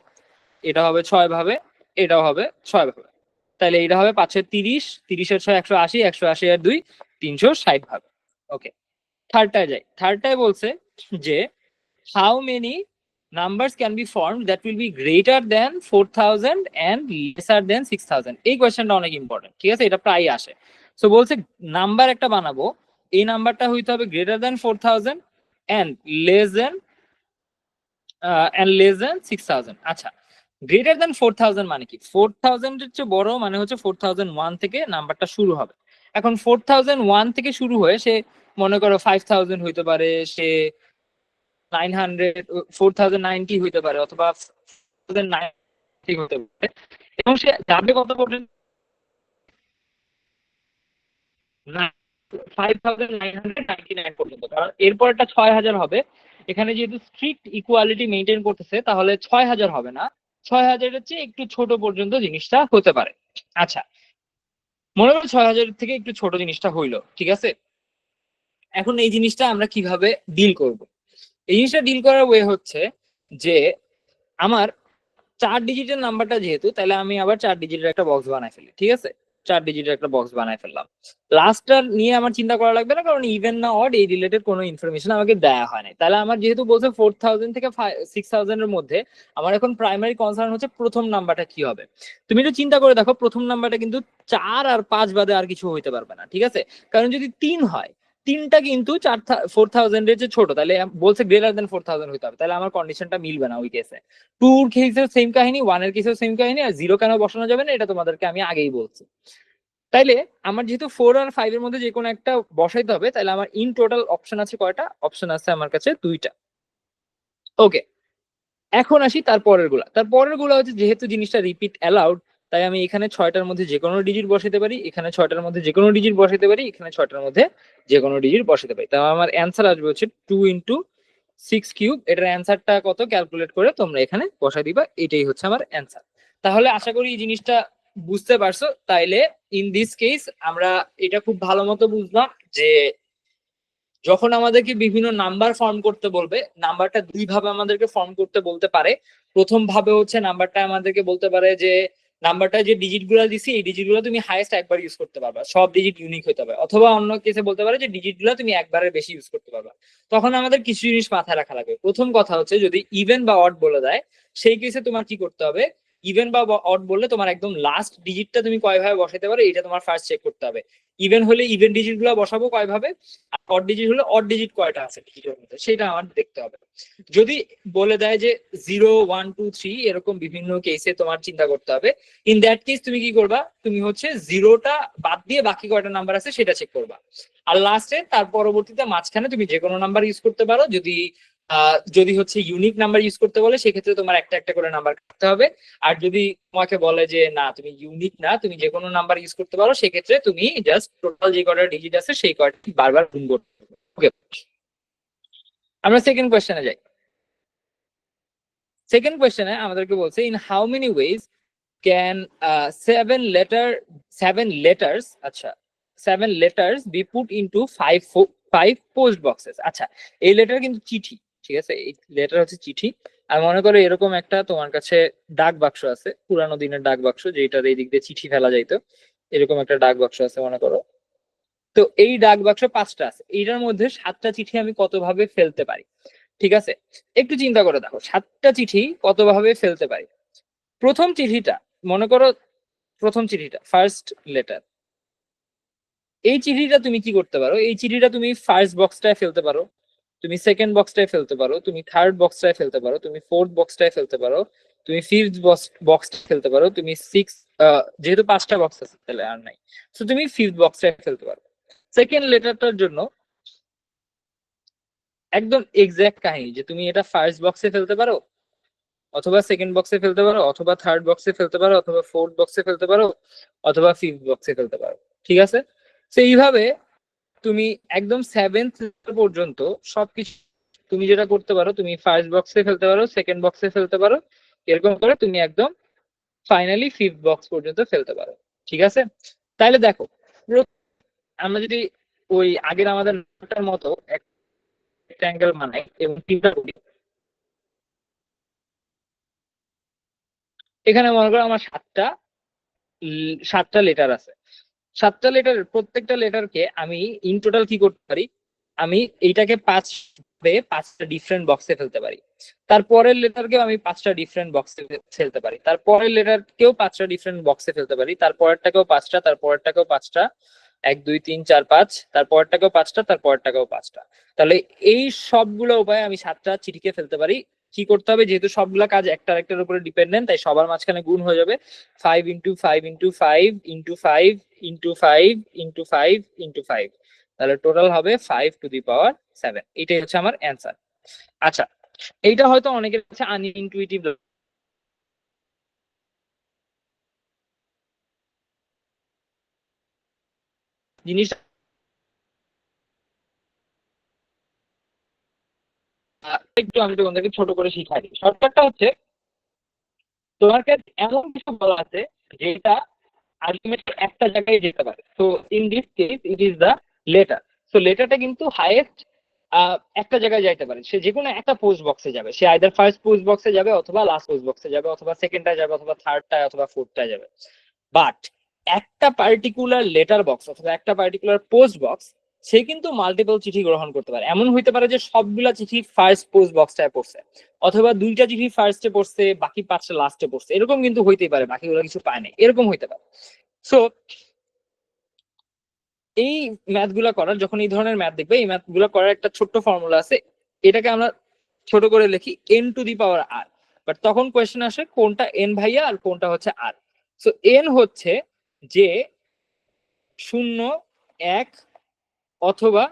এটা হবে 6 ভাবে, এটাও হবে 6 ভাবে। তাহলে এটা হবে 5 এর 30, 30 এর 6 180, 180 এর 2 360 ভাবে। ওকে, থার্ডটায় যাই। থার্ডটায় বলছে যে how many numbers can be formed that will be greater than 4000 and lesser than 6000? এই কোয়েশ্চেনটা অনেক ইম্পর্টেন্ট। ঠিক আছে, এটা প্রায় আসে। সো বলছে নাম্বার একটা বানাবো, এই নাম্বারটা হইতে হবে greater than 4000 and less than 6000। আচ্ছা, গ্রেটার দ্যান 4000 মানে কি? 4000 এর চেয়ে বড় মানে হচ্ছে 4001 থেকে নাম্বারটা শুরু হবে। এখন 4001 থেকে শুরু হয়ে সে মনে করো 5000 হইতে পারে, সে 900 4090 হইতে পারে, অথবা 4090 হতে পারে, এবং সে যাবে কত পর্যন্ত? 5999 পর্যন্ত। কারণ এরপর একটা 6000 হবে, এখানে যেহেতু স্ট্রিক্ট ইকুয়ালিটি মেনটেন করতেছে তাহলে 6000 হবে না, 6000 এর চেয়ে একটু ছোট পর্যন্ত জিনিসটা হতে পারে। আচ্ছা, মনে করো 6000 থেকে একটু ছোট জিনিসটা হইলো, ঠিক আছে। এখন এই জিনিসটা আমরা কিভাবে ডিল করব? এই জিনিসটা ডিল করার ওয়ে হচ্ছে যে আমার 4 ডিজিটের নাম্বারটা যেহেতু, তাহলে আমি আবার 4 ডিজিটের একটা বক্স বানাই ফেলি। ঠিক আছে, 4 ডিজিটের একটা বক্স বানাই ফেললাম। লাস্টটা নিয়ে আমার চিন্তা করা লাগবে না, কারণ ইভেন না অড এই রিলেটেড কোনো ইনফরমেশন আমাকে দেওয়া হয় নাই। তাহলে আমার যেহেতু বলছে 4000 থেকে 6000 এর মধ্যে, আমার এখন প্রাইমারি কনসার্ন হচ্ছে প্রথম নাম্বারটা কি হবে। তুমি একটু চিন্তা করে দেখো, প্রথম নাম্বারটা কিন্তু 4 আর 5 বাদে আর কিছু হইতে পারবে না। ঠিক আছে, কারণ যদি 3 হয়, 3টা কিন্তু 4000 এর যে ছোট, তাহলে বলছে গ্রেটার দেন 4000 হইতে হবে, তাহলে আমার কন্ডিশনটা মিলবে না ওই কেসে। 2 এর কেসেও সেম কাহিনী, 1 এর কেসেও সেম কাহিনী, আর 0 কেন বসানো যাবে না এটা তোমাদেরকে আমি আগেই বলছি। তাইলে আমার যেহেতু 4 আর 5 এর মধ্যে যে কোনো একটা বসাইতে হবে, তাহলে আমার ইন টোটাল অপশন আছে কয়টা? অপশন আছে আমার কাছে 2টা। ওকে, এখন আসি তারপরের গুলা হচ্ছে যেহেতু জিনিসটা রিপিট অ্যালাউড, তাই আমি এখানে 6টার মধ্যে যে কোনো ডিজিট বসাতে পারি, এখানে 6টার মধ্যে যে কোনো ডিজিট বসাতে পারি, এখানে 6টার মধ্যে যে কোনো ডিজিট বসাতে পারি। তাই আমার অ্যান্সার আসবে হচ্ছে 2 × 6 কিউব। এটার অ্যান্সারটা কত ক্যালকুলেট করে তোমরা এখানে বসাই দিবা, এটাই হচ্ছে আমার অ্যান্সার। তাহলে আশা করি এই জিনিসটা বুঝতে পারছো। তাইলে ইন দিস কেস আমরা এটা খুব ভালো মতো বুঝলাম যে যখন আমাদেরকে বিভিন্ন নাম্বার ফর্ম করতে বলবে, নাম্বারটা 2 ভাবে আমাদেরকে ফর্ম করতে বলতে পারে। প্রথম ভাবে হচ্ছে নাম্বারটা আমাদেরকে বলতে পারে যে নাম্বারটা যে ডিজিট গুলো দিছি এই ডিজিট গুলো তুমি হাইয়েস্ট একবার ইউজ করতে পারবা, সব ডিজিট ইউনিক হতে হবে। অথবা অন্য কেসে বলতে পারে যে ডিজিট গুলো তুমি একবারের বেশি ইউজ করতে পারবা। তখন আমাদের কিছু জিনিস মাথায় রাখা লাগবে। প্রথম কথা হচ্ছে যদি ইভেন বা অড বলে দেয়, সেই কেসে তোমার কি করতে হবে? ইভেন বা অড বললে তোমার একদম লাস্ট ডিজিটটা তুমি কয় ভাবে বসাতে পারো এটা তোমার ফার্স্ট চেক করতে হবে। ইভেন হলে ইভেন ডিজিট গুলো বসাবো কয় ভাবে, অড ডিজিট হলে অড ডিজিট কয়টা আছে ডিজিটের মধ্যে সেটা আমার দেখতে হবে। যদি বলে দেয় যে 0 1 2 3 এরকম বিভিন্ন কেসে তোমার চিন্তা করতে হবে। ইন দ্যাট কেস তুমি কি করবা? তুমি হচ্ছে 0টা বাদ দিয়ে বাকি কয়টা নাম্বার আছে সেটা চেক করবা। আর লাস্টে তার পরবর্তীতে মাঝখানে তুমি যে কোনো নাম্বার ইউজ করতে পারো। যদি হচ্ছে ইউনিক নাম্বার ইউজ করতে বলে সেক্ষেত্রে তোমার একটা একটা করে নাম্বার কাটতে হবে। আর যদি তোমাকে বলে যে না তুমি ইউনিক না, তুমি যে কোনো নাম্বার ইউজ করতে পারো, সেক্ষেত্রে তুমি জাস্ট টোটাল যে কয়টা ডিজিট আছে সেই কয়টা বারবার গুণ করতে হবে। ওকে, আমরা সেকেন্ড কোয়েশ্চেনে যাই। সেকেন্ড কোয়েশ্চেনে আমাদেরকে বলছে in how many ways can 7 letters, আচ্ছা 7 letters be put into 5 post boxes. আচ্ছা, এই লেটার কিন্তু চিঠি, ঠিক আছে, এই লেটার হচ্ছে চিঠি। আর মনে করো এরকম একটা তোমার কাছে ডাক বাক্স আছে, পুরানো দিনের ডাক বাক্স যেটার এই দিক দিয়ে চিঠি ফেলা যাইতো, এরকম একটা ডাক বাক্স আছে মনে করো। তো এই ডাক বাক্স 5টা আছে, এইটার মধ্যে 7টা চিঠি আমি কতভাবে ফেলতে পারি? ঠিক আছে, একটু চিন্তা করে দেখো 7টা চিঠি কতভাবে ফেলতে পারি। প্রথম চিঠিটা, মনে করো প্রথম চিঠিটা ফার্স্ট লেটার, এই চিঠিটা তুমি কি করতে পারো? এই চিঠিটা তুমি ফার্স্ট বক্সটায় ফেলতে পারো, তুমি সেকেন্ড বক্সটায় ফেলতে পারো, তুমি থার্ড বক্সটায় ফেলতে পারো, তুমি ফোর্থ বক্সটায় ফেলতে পারো, তুমি ফিফথ বক্স ফেলতে পারো, তুমি সিক্স, যেহেতু 5টা বক্স আছে তাহলে আর নাই, তো তুমি ফিফথ বক্সটায় ফেলতে পারো। সেকেন্ড লেটারটার জন্য একদম এক্সাক্ট কাহিনী যে তুমি এটা ফার্স্ট বক্সে ফেলতে পারো, অথবা সেকেন্ড বক্সে ফেলতে পারো, অথবা থার্ড বক্সে ফেলতে পারো, অথবা ফোর্থ বক্সে ফেলতে পারো, অথবা ফিফথ বক্সে ফেলতে পারো। ঠিক আছে, তো এইভাবে তুমি একদম 7th পর্যন্ত সবকিছু তুমি যেটা করতে পারো, তুমি ফার্স্ট বক্সে ফেলতে পারো, সেকেন্ড বক্সে ফেলতে পারো, এরকম করে তুমি একদম ফাইনালি ফিফথ বক্স পর্যন্ত ফেলতে পারো। ঠিক আছে, তাহলে দেখো আমরা যদি ওই আগের আমাদের নামটার মতো রেক্ট্যাঙ্গেল বানাই এবং তিনটা করি, এখানে মনে করো আমার 7টা লেটার আছে, 7টা লেটার, প্রত্যেকটা লেটারকে আমি ইন টোটাল কি করতে পারি, আমি এইটাকে 5টা ডিফারেন্ট বক্সে ফেলতে পারি, তারপরের লেটারকেও আমি 5টা ডিফারেন্ট বক্সে ফেলতে পারি, তারপরের লেটারকেও 5টা ডিফারেন্ট বক্সে ফেলতে পারি, তারপরেরটাকেও 5টা, তারপরেরটাকেও 5টা, 1 2 3 4 5, তারপরেরটাকেও 5টা, তারপরেরটাকেও 5টা। তাহলে এই সবগুলো উপায়ে আমি 7টা চিঠিকে ফেলতে পারি। কি করতে হবে, যেহেতু সবগুলা কাজ একটা আরেকটার উপরে ডিপেন্ডেন্ট, তাই সবার মাঝখানে গুণ হয়ে যাবে 5 × 5 × 5 × 5 × 5 × 5, তাহলে টোটাল হবে 5⁻⁷। এটাই হচ্ছে আমার অ্যান্সার। আচ্ছা, এইটা হয়তো অনেকের কাছে আনইনটুইটিভ জিনিস, একটু আমি তোমাদেরকে ছোট করে শিখাই দিই। শর্টকাটটা হচ্ছে, তোমার কাছে এমন কিছু বলা আছে যেটা আলটিমেটলি একটা জায়গায় যেতে পারে। তো in this case it is the letter. তো লেটারটা কিন্তু হাইয়েস্ট একটা জায়গায় যাইতে পারে, সে যে কোনো একটা পোস্ট বক্সে যাবে, সে আইদার ফার্স্ট পোস্ট বক্সে যাবে, অথবা লাস্ট পোস্ট বক্সে যাবে, অথবা সেকেন্ডটায় যাবে, অথবা থার্ডটায়, অথবা ফোর্থটায় যাবে। বাট একটা পার্টিকুলার লেটার বক্স অথবা একটা পার্টিকুলার পোস্ট বক্স, সে কিন্তু মাল্টিপল চিঠি গ্রহণ করতে পারে। এমন হইতে পারে যে সবগুলা চিঠি ফার্স্ট পোস্ট বক্সটায় পড়ছে, অথবা 2টা চিঠি ফার্স্টে পড়ছে, বাকি 5টা লাস্টে পড়ছে, এরকম কিন্তু হইতেই পারে, বাকিগুলো কিছু পায় না, এরকম হইতে পারে। সো এই ম্যাথ গুলা করার, যখন এই ধরনের ম্যাথ দেখবে, এই ম্যাথ গুলা করার একটা ছোট্ট ফর্মুলা আছে, এটাকে আমরা ছোট করে লিখি n⁻r। বাট তখন কোয়েশ্চেন আসে কোনটা n ভাইয়া আর কোনটা হচ্ছে r। সো n হচ্ছে যে 0 1 অথবা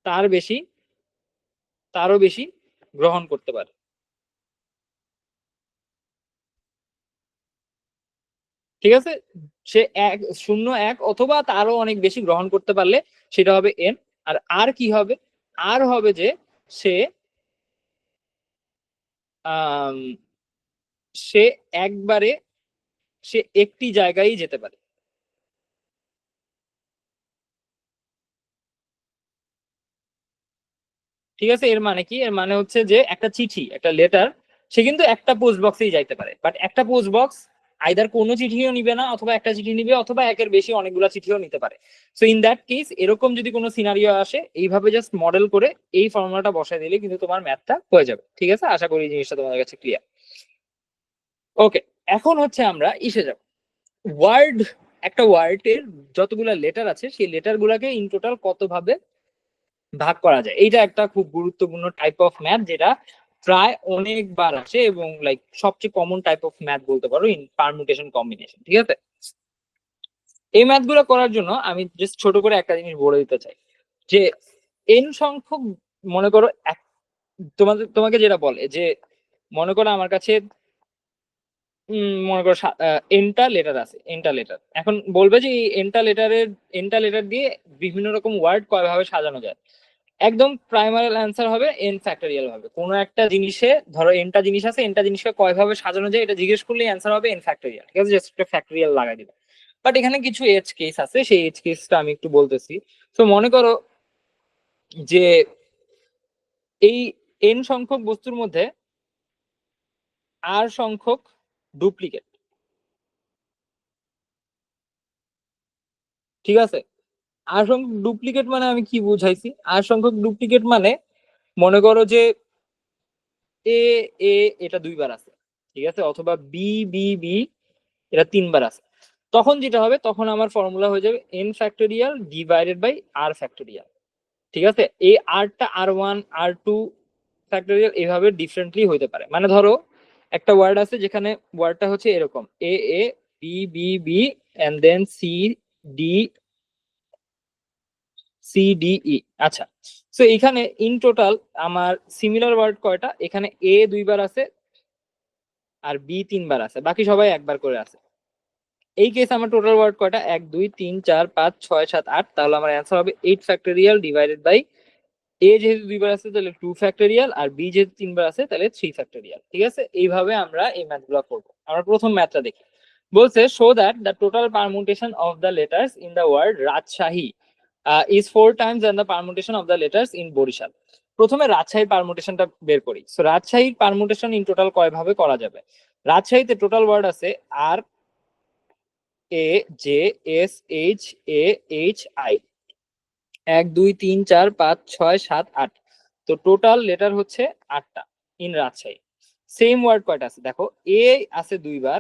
তার বেশি, তারও বেশি গ্রহণ করতে পারে। ঠিক আছে, সে 0 1 অথবা তারও অনেক বেশি গ্রহণ করতে পারলে সেটা হবে n। আর আর কি হবে, আর হবে যে সে আহ সে একবারে, সে একটি জায়গায় যেতে পারে। ঠিক আছে, এর মানে কি, এর মানে হচ্ছে যে একটা চিঠি, একটা লেটার, সে কিন্তু একটা পোস্ট বক্সেই যাইতে পারে, বাট একটা পোস্ট বক্স আইদার কোনো চিঠিও নিবে না, অথবা একটা চিঠি নিবে, অথবা একের বেশি অনেকগুলা চিঠিও নিতে পারে। সো ইন দ্যাট কেস, এরকম যদি কোনো সিনারিও আসে, এইভাবে জাস্ট মডেল করে এই ফর্মুলাটা বসাই দিলে কিন্তু তোমার ম্যাথটা হয়ে যাবে। ঠিক আছে, আশা করি জিনিসটা তোমাদের কাছে ক্লিয়ার। ওকে, এখন হচ্ছে আমরা ইসে যাব, ওয়ার্ড, একটা ওয়ার্ডের যতগুলা লেটার আছে সেই লেটার গুলাকে ইন টোটাল কত ভাবে ভাগ করা যায়। এইটা একটা খুব গুরুত্বপূর্ণ টাইপ অফ ম্যাথ, যেটা প্রায় অনেকবার আসে এবং লাইক সবচেয়ে কমন টাইপ অফ ম্যাথ বলতে পারো ইন পারমুটেশন কম্বিনেশন। ঠিক আছে, এই ম্যাথ গুলো করার জন্য আমি জাস্ট ছোট করে একটা জিনিস বলে দিতে চাই, যে এন সংখ্যক, মনে করো তোমাকে যেটা বলে যে, মনে করো আমার কাছে মনে করো এনটা লেটার আছে, এনটা লেটার, এখন বলবে যে এই এনটা লেটার দিয়ে বিভিন্ন রকম ওয়ার্ড কয়ভাবে সাজানো যায়। একদম প্রাইমারি অ্যান্সার হবে এন ফ্যাক্টরিয়াল ভাবে। কোনো একটা জিনিসে ধরো এনটা জিনিস আছে, এনটা জিনিসকে কয়ভাবে সাজানো যায় এটা জিজ্ঞেস করলে অ্যান্সার হবে এন ফ্যাক্টরিয়াল। ঠিক আছে, জাস্ট একটা ফ্যাক্টরিয়াল লাগাই দিবে। বাট এখানে কিছু এজ কেস আছে, সেই এজ কেসটা আমি একটু বলতেছি। তো মনে করো যে এই এন সংখ্যক বস্তুর মধ্যে আর সংখ্যক ডুপ্লিকেট, ঠিক আছে? আর সংখ্যক ডুপ্লিকেট মানে আমি কি বুঝাইছি? আর সংখ্যক ডুপ্লিকেট মানে মনে করো যে এ এ এটা দুইবার আছে, ঠিক আছে, অথবা বি বি বি এটা তিনবার আছে। তখন যেটা হবে, তখন আমার ফর্মুলা হয়ে যাবে n factorial divided by r factorial. ঠিক আছে, এই আরটা আর1 আর2 ফ্যাক্টোরিয়াল এভাবে ডিফারেন্টলি হইতে পারে। মানে ধরো একটা ওয়ার্ড আছে যেখানে ওয়ার্ডটা হচ্ছে এরকম A A B B B and then C D C D E. আচ্ছা, সো এখানে ইন টোটাল আমার সিমিলার ওয়ার্ড কয়টা? এখানে এ দুইবার আছে আর বি তিনবার আছে, বাকি সবাই একবার করে আছে। এই কেস আমার টোটাল ওয়ার্ড কয়টা? 1 2 3 4 5 6 7 8। তাহলে আমার অ্যান্সার হবে 8 ফ্যাক্টোরিয়াল ডিভাইডেড বাই এ যেহেতু দুইবার আছে তাহলে 2 ফ্যাক্টোরিয়াল, আর বি যেহেতু তিনবার আছে তাহলে 3 ফ্যাক্টোরিয়াল। ঠিক আছে, এইভাবে আমরা এই ম্যাথগুলো করবো। আমরা প্রথম ম্যাথটা দেখি। বলছে show that the total permutation of the letters in the word Rajshahi is 4 times than the permutation of the letters in Barishal. প্রথমে রাজশাহীর পারমুটেশনটা বের করি। সো রাজশাহীর পারমুটেশন ইন টোটাল কয় ভাবে করা যাবে? রাজশাহীতে টোটাল ওয়ার্ড আছে R A J S H A H I, 1 2 3 4 5 6 7 8। তো টোটাল লেটার হচ্ছে 8টা ইন রাজশাহী। সেম ওয়ার্ড কয়টা আছে দেখো, এ আছে দুইবার,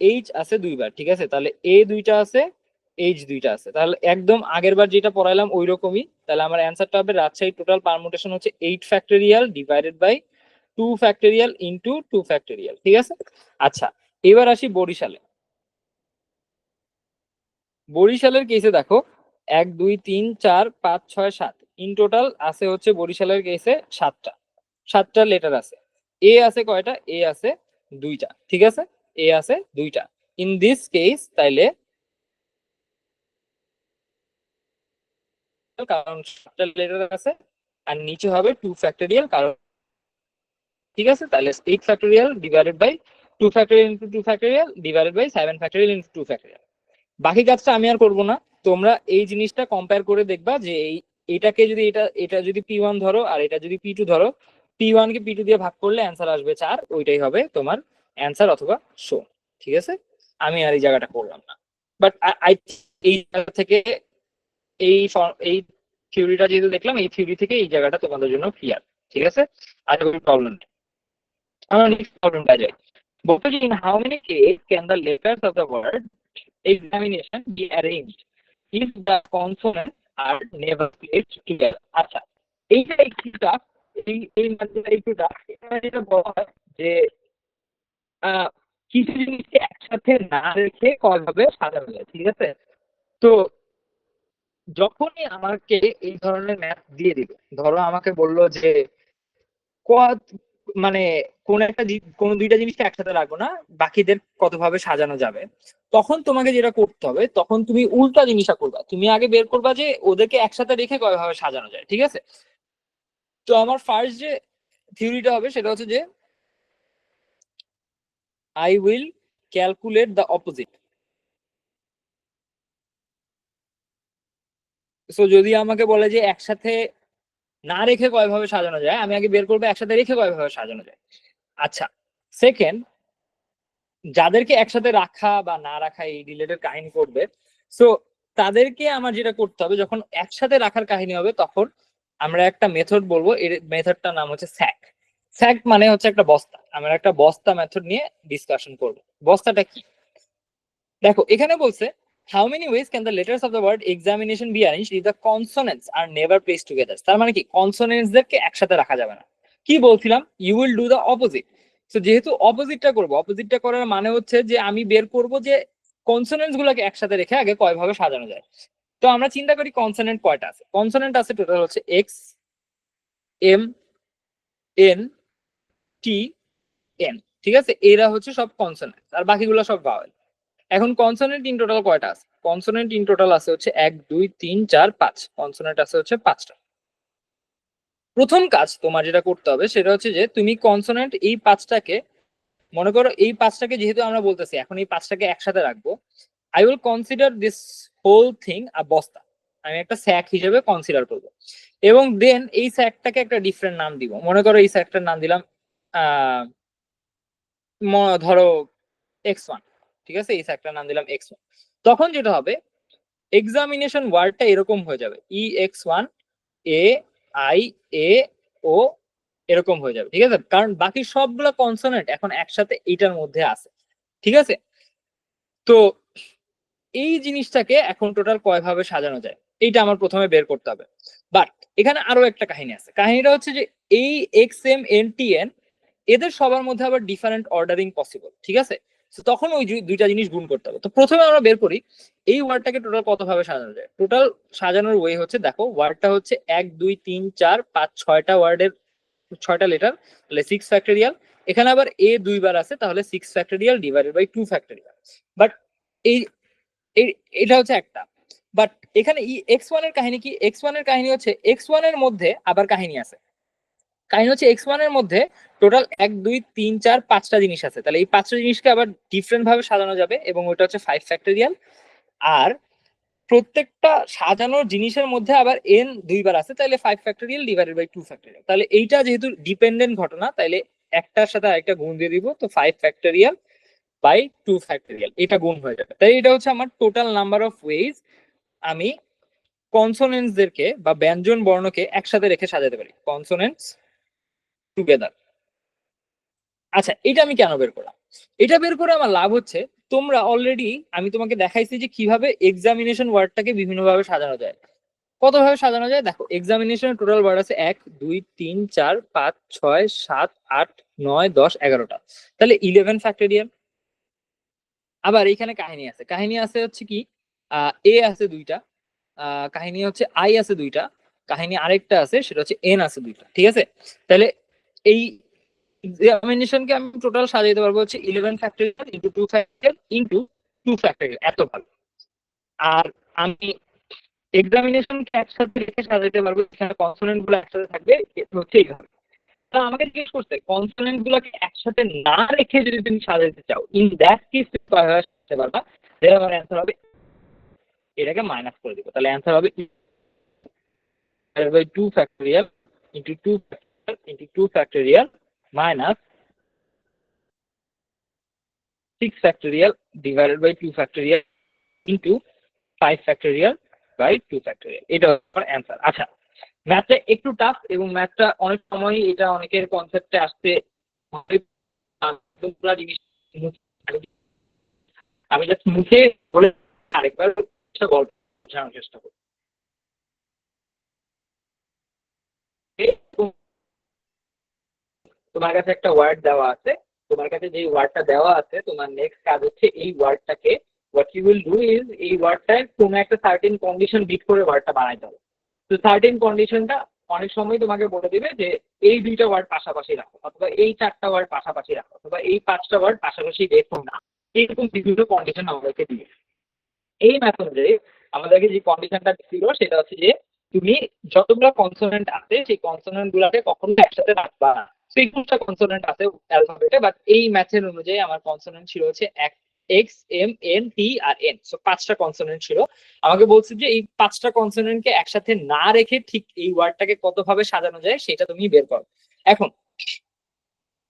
এইচ আছে দুইবার। ঠিক আছে, তাহলে এ দুইটা আছে, এইচ দুইটা আছে। তাহলে একদম আগের বার যেটা পড়াইলাম ওই রকমই। তাহলে আমার অ্যান্সারটা হবে রাজশাহী টোটাল পারমুটেশন হচ্ছে 8 factorial divided by 2 factorial into 2 factorial. ঠিক আছে, আচ্ছা এবার আসি বরিশালে। বরিশালের কেসে দেখো 1 2 3 4 5 6 7 ইন টোটাল আছে হচ্ছে বরিশালের কেসে 7টা লেটার আছে। এ আছে কয়টা? এ আছে দুইটা। ঠিক আছে, এ আছে দুইটা ইন দিস কেস। তাইলে কারণ 7টা লেটার আছে, আর নিচে হবে 2 ফ্যাক্টোরিয়াল কারণ। ঠিক আছে, তাহলে 8 factorial divided by 2 factorial into 2 factorial divided by 7 factorial into 2 factorial. বাকি কাজটা আমি আর করবো না। তোমরা এই জিনিসটা কম্পেয়ার করে দেখবা যে এটাকে যদি এটা এটা যদি পি1 ধরো আর এটা যদি পি2 ধরো, পি1 কে পি2 দিয়ে ভাগ করলে অ্যান্সার আসবে 4, ওইটাই হবে তোমার অ্যান্সার অথবা শো। ঠিক আছে, আমি আর এই জায়গাটা করলাম না। বাট আই এই জায়গা থেকে এই থিওরিটা যেহেতু দেখলাম, এই থিওরি থেকে এই জায়গাটা তোমাদের জন্য ক্লিয়ার। ঠিক আছে, আর কোনো প্রবলেম নেই। আমরা নেক্সট প্রবলেমটা যাই। বলতে যে in how many case can the letters of the word examination be arranged if the consonants are never placed together? আচ্ছা, এইটা একটু টাফ। এই ম্যাথটা একটু টাফ। এখানে যেটা বলা হয় যে কিছু জিনিসকে একসাথে না রেখে কয়ভাবে সাজানো যায়। ঠিক আছে, তো যখনই আমাকে এই ধরনের ম্যাথ দিয়ে দিবে, ধরো আমাকে বললো যে মানে কোন একটা কোন দুইটা জিনিসকে একসাথে রাখবো না, বাকিদের কতভাবে সাজানো যাবে, তখন তোমাকে যেটা করতে হবে, তখন তুমি উল্টা জিনিসটা করবা। তুমি আগে বের করবা যে ওদেরকে একসাথে রেখে কয়ভাবে সাজানো যায়। ঠিক আছে, তো আমার ফার্স্ট যে থিওরিটা হবে সেটা হচ্ছে যে I will calculate the opposite. So যদি আমাকে বলে যে একসাথে না রেখে কয়ভাবে সাজানো যায়, আমি আগে বের করবো একসাথে রেখে কয়ভাবে সাজানো যায়। আচ্ছা, সেকেন্ড, যাদেরকে একসাথে রাখা বা না রাখা এই রিলেটেড কাহিনী করবে, সো তাদেরকে আমার যেটা করতে হবে, যখন একসাথে রাখার কাহিনী হবে তখন আমরা একটা মেথড বলবো। এর মেথডটার নাম হচ্ছে স্যাক। স্যাক মানে হচ্ছে একটা বস্তা। আমরা একটা বস্তা মেথড নিয়ে ডিসকাশন করবো। বস্তাটা কি দেখো, এখানে বলছে how many ways can the letters of the word examination be arranged if the consonants are never placed together. তার মানে কি কনসোনেন্টস দেরকে একসাথে রাখা যাবে না। কি বলছিলাম, you will do the opposite. তো যেহেতু অপোজিটটা করবো, অপোজিটটা করার মানে হচ্ছে যে আমি বের করব যে কনসোনেন্টস গুলোকে একসাথে রেখে আগে কয়ভাবে সাজানো যায়। তো আমরা চিন্তা করি কনসোনেন্ট কয়টা আছে। কনসোনেন্ট আছে টোটাল হচ্ছে x, M, N, T, N. ঠিক আছে, এরা হচ্ছে সব কনসোনেন্ট আর বাকিগুলো সব ভাওয়েল। এখন কনসোনেন্ট ইন টোটাল কয়টা আছে? কনসোনেন্ট ইন টোটাল আছে হচ্ছে 1 2 3 4 5। কনসোনেন্ট আছে হচ্ছে 5টা। প্রথম কাজ তোমার যেটা করতে হবে সেটা হচ্ছে যে তুমি কনসোনেন্ট এই 5টাকে, মনে করো এই 5টাকে যেহেতু আমরা বলতেছি এখন এই 5টাকে একসাথে রাখবো, I will consider this whole thing a বস্তা। আমি একটা স্যাক হিসেবে কনসিডার করবো, এবং দেন এই স্যাকটাকে একটা ডিফারেন্ট নাম দিব। মনে করো এই স্যাকটার নাম দিলাম আহ ধরো x1। ঠিক আছে, এই স্যাকটার নাম দিলাম x1। তখন যেটা হবে, এক্সামিনেশন ওয়ার্ডটা এরকম হয়ে যাবে EX1 A I A O এরকম হয়ে যাবে, ঠিক আছে, কারণ বাকি সবগুলো কনসোনেন্ট এখন একসাথে এইটার মধ্যে আছে, ঠিক আছে। তো এই জিনিসটাকে এখন টোটাল কয় ভাবে সাজানো যায় এইটা আমার প্রথমে বের করতে হবে। বাট এখানে আরো একটা কাহিনী আছে, কাহিনীটা হচ্ছে যে এই XMNTN এদের সবার মধ্যে আবার ডিফারেন্ট অর্ডারিং পসিবল, ঠিক আছে। তো তখন ওই দুইটা জিনিস গুণ করতে হবে। তো প্রথমে আমরা বের করি এই ওয়ার্ডটাকে টোটাল কত ভাবে সাজানো যায়। টোটাল সাজানোর ওয়ে হচ্ছে, দেখো ওয়ার্ডটা হচ্ছে 1 2 3 4 5 6টা ওয়ার্ডের 6টা লেটার, তাহলে 6 ফ্যাক্টরিয়াল। এখানে আবার এ দুইবার আছে, তাহলে 6 factorial divided by 2 factorial. But এই এটা হচ্ছে একটা। বাট এখানে X1 এর কাহিনী কি, X1 এর কাহিনী হচ্ছে X1 এর মধ্যে আবার কাহিনী আছে। কাহিনী হচ্ছে X1 এর মধ্যে টোটাল 1 2 3 4 5টা জিনিস আছে, তাহলে এই 5টা জিনিসকে আবার ডিফারেন্ট ভাবে সাজানো যাবে এবং ওটা হচ্ছে 5 ফ্যাক্টরিয়াল। আর প্রত্যেকটা সাজানোর জিনিসের মধ্যে আবার n দুইবার আছে, তাহলে 5 ফ্যাক্টরিয়াল ডিভাইডেড বাই 2 ফ্যাক্টরিয়াল। তাহলে এইটা যেহেতু ডিপেন্ডেন্ট ঘটনা, তাহলে একটার সাথে আরেকটা গুণ দিয়ে দিব, তো 5 ফ্যাক্টরিয়াল বাই 2 ফ্যাক্টরিয়াল এটা গুণ হয়ে যাবে। তাই এটা হচ্ছে আমার টোটাল নাম্বার অফ ওয়েজ আমি কনসোনেন্টস দেরকে বা ব্যঞ্জন বর্ণকে একসাথে রেখে সাজাতে পারি, কনসোনেন্টস টুগেদার। আচ্ছা, এটা আমি কেন বের করলাম, এটা বের করে আমার লাভ হচ্ছে, তোমরা অলরেডি আমি তোমাকে দেখাইছি যে কিভাবে এক্সামিনেশন ওয়ার্ডটাকে বিভিন্ন ভাবে সাজানো যায়। কত ভাবে সাজানো যায় দেখো, এক্সামিনেশনের টোটাল ওয়ার্ড আছে 1 2 3 4 5 6 7 8 9 10 11টা, তাহলে 11 ফ্যাক্টরিয়াল। আবার এখানে কাহিনী আছে, কাহিনী আছে হচ্ছে কি এ আছে দুইটা, কাহিনী হচ্ছে আই আছে দুইটা, কাহিনী আরেকটা আছে সেটা হচ্ছে এন আছে দুইটা, ঠিক আছে। তাহলে এই এক্সামিনেশনকে আমি টোটাল সাজাইতে পারবো হচ্ছে 11 factorial into 2 factorial into 2 factorial, এত ভালো। আর আমি এক্সামিনেশনকে একসাথে রেখে সাজাইতে পারবো, এখানে কনসোনেন্ট গুলো একসাথে থাকবে, এটা হচ্ছে এইভাবে। তা আমাকে জিজ্ঞেস করতে কনসোনেন্ট গুলোকে একসাথে না রেখে যদি তুমি সাজাতে চাও, ইন দ্যাট কেস তুমি সাজাতে পারবা, দেন আমার অ্যান্সার হবে, এটাকে মাইনাস করে দিব, তাহলে অ্যান্সার হবে by 2 factorial into 2 factorial into 2 factorial minus 6 factorial divided by 2 factorial into 5 factorial by 2 factorial, এটা আমার অ্যান্সার। আচ্ছা, ম্যাথটা একটু টাফ এবং ম্যাথটা অনেক সময় এটা অনেকের কনসেপ্টে আসতে জিনিস আমি জাস্ট মুখে বলে আরেকবার গল্প বোঝানোর চেষ্টা করি। তোমার কাছে একটা ওয়ার্ড দেওয়া আছে, তোমার কাছে যে ওয়ার্ডটা দেওয়া আছে, তোমার নেক্সট কাজ হচ্ছে এই ওয়ার্ডটাকে, what you will do is এই ওয়ার্ডটায় কোনো একটা সার্টেন কন্ডিশন বিট করে ওয়ার্ডটা বানাইতে হবে। তো সার্টেন কন্ডিশনটা অনেক সময় তোমাকে বলে দিবে যে এই দুইটা ওয়ার্ড পাশাপাশি রাখো, অথবা এই 4টা ওয়ার্ড পাশাপাশি রাখো, অথবা এই 5টা ওয়ার্ড পাশাপাশি রেখো না, এইরকম বিভিন্ন কন্ডিশন আমাদেরকে দিবে। এই ম্যাথ অনুযায়ী আমাদেরকে যে কন্ডিশনটা ছিল সেটা হচ্ছে যে তুমি যতগুলো কনসোনেন্ট আছে সেই কনসোনেন্ট গুলাকে কখনো একসাথে রাখবা না। একুশটা কনসোনেন্ট আছে অ্যালফাবেটে, বাট এই ম্যাথের অনুযায়ী আমার কনসোনেন্ট ছিল হচ্ছে এক্স এম এন টি আর এন, সো 5টা কনসোনেন্ট ছিল। আমাকে বলছে যে এই 5টা কনসোনেন্টকে একসাথে না রেখে ঠিক এই ওয়ার্ডটাকে কত ভাবে সাজানো যায় সেটা তুমি বের করো। এখন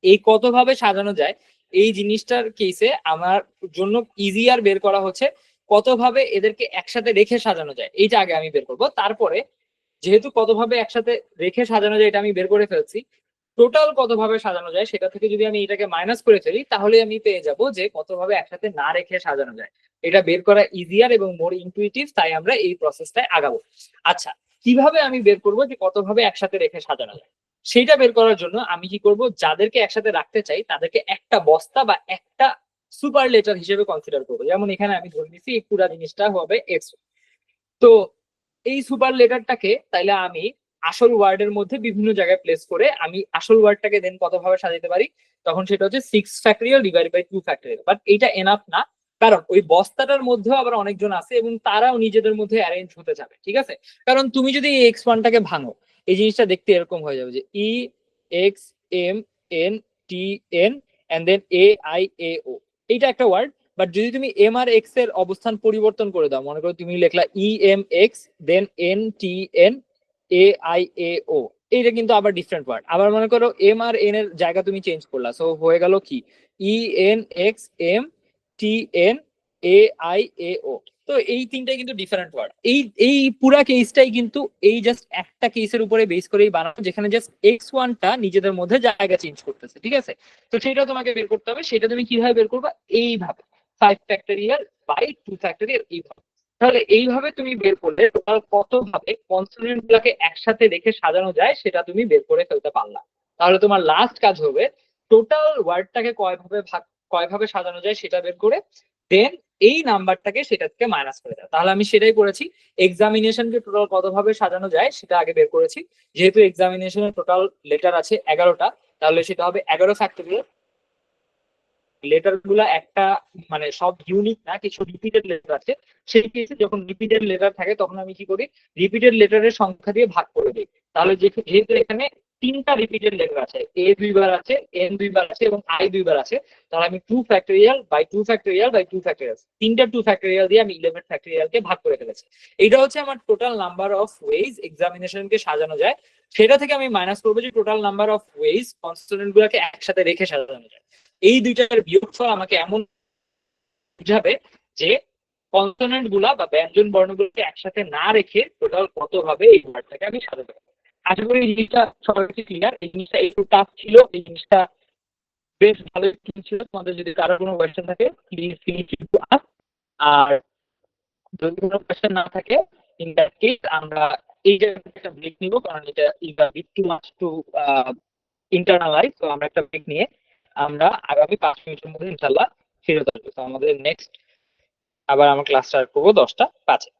এই কত ভাবে সাজানো যায় এই জিনিসটার কেসে আমার জন্য ইজিয়ার বের করা হচ্ছে কত ভাবে এদেরকে একসাথে রেখে সাজানো যায়, এইটা আগে আমি বের করব। তারপরে যেহেতু কত ভাবে একসাথে রেখে সাজানো যায় এটা আমি বের করে ফেলছি, টোটাল কত ভাবে সাজানো যায় সেটা থেকে যদি আমি এটাকে মাইনাস করে ফেলি তাহলে আমি পেয়ে যাব যে কত ভাবে একসাথে না রেখে সাজানো যায়। এটা বের করা ইজিয়ার এবং মোর ইনটুইটিভ, তাই আমরা এই প্রসেসটায় আগাবো। আচ্ছা, কিভাবে আমি বের করবো যে কত ভাবে একসাথে রেখে সাজানো যায়, সেইটা বের করার জন্য আমি কি করব, যাদেরকে একসাথে রাখতে চাই তাদেরকে একটা বস্তা বা একটা সুপার লেটার হিসেবে কনসিডার করবো। যেমন এখানে আমি ধরে নিচ্ছি এই পুরো জিনিসটা হবে এক্স। তো এই সুপার লেটারটাকে তাইলে আমি আসল ওয়ার্ডের মধ্যে বিভিন্ন জায়গায় প্লেস করে আমি আসল ওয়ার্ডটাকে দেন কত ভাবে সাজাতে পারি, তখন সেটা হচ্ছে 6 factorial divide by 2 factorial. But এইটা এনাফ না, কারণ ওই বস্তাটার মধ্যেও আবার অনেকজন আছে এবং তারাও নিজেদের মধ্যে অ্যারেঞ্জ হতে যাবে, ঠিক আছে। কারণ তুমি যদি এই এক্স ওয়ানটাকে ভাঙো এই জিনিসটা দেখতে এরকম হয়ে যাবে যে E X M N T N and then A I A O, এইটা একটা ওয়ার্ড। বাট যদি তুমি এম আর এক্স এর অবস্থান পরিবর্তন করে দাও, মনে করো তুমি লেখলা E M X then N T N A I A O, এইটা কিন্তু আবার ডিফারেন্ট ওয়ার্ড। আবার মনে করো এম আর এন এর জায়গা তুমি চেঞ্জ করলা, সো হয়ে গেল কি E N X M T N A I A O. তো এই তিনটাই কিন্তু ডিফারেন্ট ওয়ার্ড। এই এই পুরা কেসটাই কিন্তু এই জাস্ট একটা কেসের উপরে বেস করেই বানানো, যেখানে জাস্ট x1টা নিজেদের মধ্যে জায়গা চেঞ্জ করতেছে, ঠিক আছে? তো সেটা তোমাকে বের করতে হবে। সেটা তুমি কিভাবে বের করবা? এইভাবে 5 ফ্যাক্টরিয়াল/2 ফ্যাক্টরিয়াল, এইভাবে। তাহলে এইভাবে তুমি বের করলে টোটাল কত ভাবে কনসোনেন্ট গুলাকে একসাথে রেখে সাজানো যায় সেটা তুমি বের করে ফেলতে পারলা। তাহলে তোমার লাস্ট কাজ হবে টোটাল ওয়ার্ডটাকে কয়ভাবে সাজানো যায় সেটা বের করে দেন এই নাম্বারটাকে সেটা থেকে মাইনাস করে দেয়। তাহলে আমি সেটাই করেছি। এক্সামিনেশনকে টোটাল কত ভাবে সাজানো যায় সেটা আগে বের করেছি। যেহেতু এক্সামিনেশনের টোটাল লেটার আছে 11টা, তাহলে সেটা হবে 11 ফ্যাক্টরিয়াল। লেটার গুলা একটা মানে সব ইউনিক না, কিছু রিপিটেড লেটার আছে। সেই কেসে যখন রিপিটেড লেটার থাকে তখন আমি কি করি, রিপিটেড লেটারের সংখ্যা দিয়ে ভাগ করে দিই। তাহলে যেহেতু এখানে তিনটা রিপিটেড লেটার আছে, এ দুইবার আছে, এন দুইবার আছে এবং আই দুইবার আছে, তাহলে আমি 2 ফ্যাক্টরিয়াল/2 ফ্যাক্টরিয়াল/2 ফ্যাক্টরিয়াল, তিনটা 2 ফ্যাক্টরিয়াল দিয়ে আমি 11 ফ্যাক্টরিয়ালকে ভাগ করে ফেলেছি। এটা হচ্ছে আমার টোটাল নাম্বার অফ ওয়েজ এক্সামিনেশনকে সাজানো যায়। সেটা থেকে আমি মাইনাস করবো যে total number of ways constituent গুলোকে একসাথে রেখে সাজানো যায়। এই দুইটার বিয়োগফল আমাকে এমন বুঝাবে যে কনসোনেন্ট গুলা বা ব্যঞ্জন বর্ণগুলোকে একসাথে না রেখে টোটাল কত ভাবে এই ওয়ার্ডটাকে আমি সাজাতে পারবো। আশা করি এই জিনিসটা সবার কাছে ক্লিয়ার। এই জিনিসটা একটু টাফ ছিল, এই জিনিসটা বেশ ভালো ছিল। তোমাদের যদি কারো কোনো কোয়েশ্চেন থাকে please feel free to ask. আর যদি কোনো কোয়েশ্চেন না থাকে ইন দ্যাট কেস আমরা এই জায়গায় একটা ব্রেক নিব, কারণ এটা is a bit too much to internalise. তো আমরা একটা ব্রেক নিয়ে আমরা আগামী 5 মিনিটের মধ্যে ইনশাল্লাহ ফিরে আসবো। তো আমাদের নেক্সট আবার আমরা ক্লাস স্টার্ট করবো 10টা 5-এ।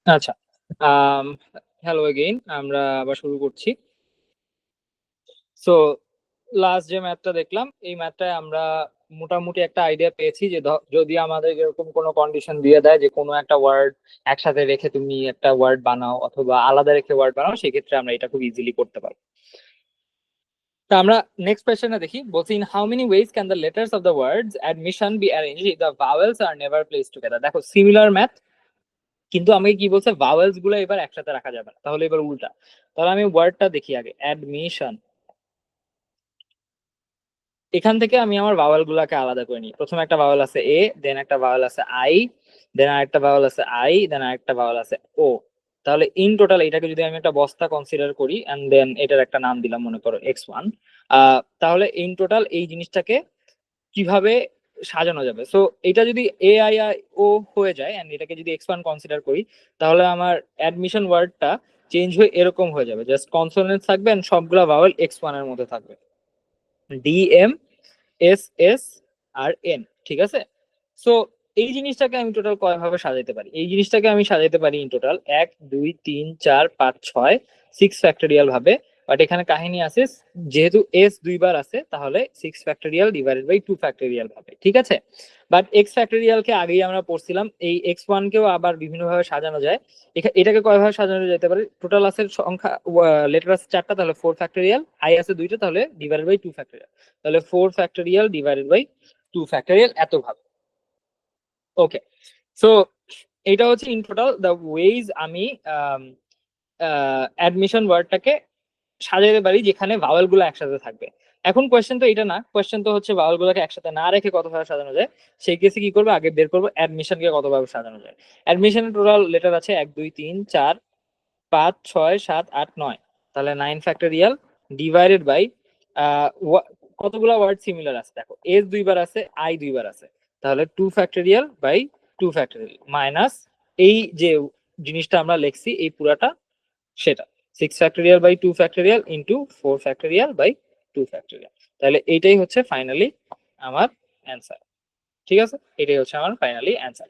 আচ্ছা, হ্যালো এগেইন, আমরা আবার শুরু করছি। সো লাস্ট যে ম্যাথটা দেখলাম, এই ম্যাথটায় আমরা মোটামুটি একটা আইডিয়া পেয়েছি যে যদি আমাদের এরকম কোনো কন্ডিশন দিয়ে দেয় যে কোনো একটা ওয়ার্ড একসাথে রেখে তুমি একটা ওয়ার্ড বানাও অথবা আলাদা রেখে ওয়ার্ড বানাও, সেক্ষেত্রে আমরা এটা খুব ইজিলি করতে পারবো। তা আমরা নেক্সট কোয়েশ্চেনে দেখি, বলছি in how many ways can the letters of the words admission be arranged if the vowels are never placed together. দেখো সিমিলার ম্যাথ, কিন্তু আমাকে কি বলছে, ভাওয়েলস গুলো এবার একসাথে রাখা যাবে না, তাহলে এবার উল্টা। তাহলে আমি ওয়ার্ডটা দেখি আগে, অ্যাডমিশন। এখান থেকে আমি আমার ভাওয়েল গুলাকে আলাদা করে নিই। প্রথমে একটা ভাওয়েল আছে এ, দেন একটা ভাওয়েল আছে আই, দেন আরেকটা ভাওয়েল আছে আই, দেন আরেকটা ভাওয়েল আছে ও। তাহলে ইন টোটাল এটাকে যদি আমি একটা বস্তা কনসিডার করি এন্ড দেন এটার একটা নাম দিলাম, মনে করো x1, তাহলে ইন টোটাল এই জিনিসটাকে কিভাবে সাজানো যাবে। সো এটা যদি এ আই আই ও হয়ে যায় এন্ড এটাকে যদি x1 কনসিডার করি, তাহলে আমার অ্যাডমিশন ওয়ার্ডটা চেঞ্জ হয়ে এরকম হয়ে যাবে, জাস্ট কনসোনেন্ট থাকবে এন্ড সবগুলা ভাওয়েল x1 এর মধ্যে থাকবে, ডি এম এস এস আর এন, ঠিক আছে। সো এই জিনিসটাকে আমি টোটাল কয় ভাবে সাজাইতে পারি, এই জিনিসটাকে আমি সাজাইতে পারি ইন টোটাল 1 2 3 4 5 6 6 ফ্যাক্টোরিয়াল ভাবে। বাট এখানে কাহিনী আছে, যেহেতু এস দুইবার আছে তাহলে 6 ফ্যাক্টোরিয়াল ডিভাইডেড বাই 2 ফ্যাক্টোরিয়াল ভাবে, ঠিক আছে। বাট এক্স ফ্যাক্টোরিয়ালকে আগেই আমরা পড়ছিলাম, এই x1 কেও আবার বিভিন্ন ভাবে সাজানো যায়। এটাকে কয় ভাবে সাজানো যেতে পারে, টোটাল আছে সংখ্যা, লেটার আছে 4টা, তাহলে 4 ফ্যাক্টোরিয়াল, আই আছে 2টা, তাহলে ডিভাইডেড বাই 2 ফ্যাক্টোরিয়াল, তাহলে 4 ফ্যাক্টোরিয়াল ডিভাইডেড বাই 2 ফ্যাক্টোরিয়াল এত ভাবে। ওকে, সো এটা হচ্ছে ইন টোটাল দ্য ওয়েজ আমি অ্যাডমিশন ওয়ার্ডটাকে সাজাতে পারি যেখানে ভাওয়েল গুলো একসাথে থাকবে। এখন কোয়েশ্চেন তো এটা না, কোয়েশ্চেন তো হচ্ছে ভাওয়েল গুলোকে একসাথে না রেখে কতভাবে সাজানো যায়। সেই কেসে কি করবো, আগে বের করবো অ্যাডমিশনকে কতভাবে সাজানো যায়। অ্যাডমিশনের টোটাল লেটার আছে 1 2 3 4 5 6 7 8 9, তাহলে 9 ফ্যাক্টোরিয়াল ডিভাইডেড বাই কতগুলা ওয়ার্ড সিমিলার আছে দেখো, এস দুইবার আছে, আই দুইবার আছে, তাহলে 2 ফ্যাক্টোরিয়াল বাই 2 ফ্যাক্টোরিয়াল মাইনাস এই যে জিনিসটা আমরা লিখছি এই পুরাটা, সেটা 6 factorial by 2 factorial into 4 factorial by 2 factorial. তাহলে এইটাই হচ্ছে ফাইনালি আমার অ্যান্সার, ঠিক আছে, এটাই হচ্ছে আমার ফাইনালি অ্যান্সার।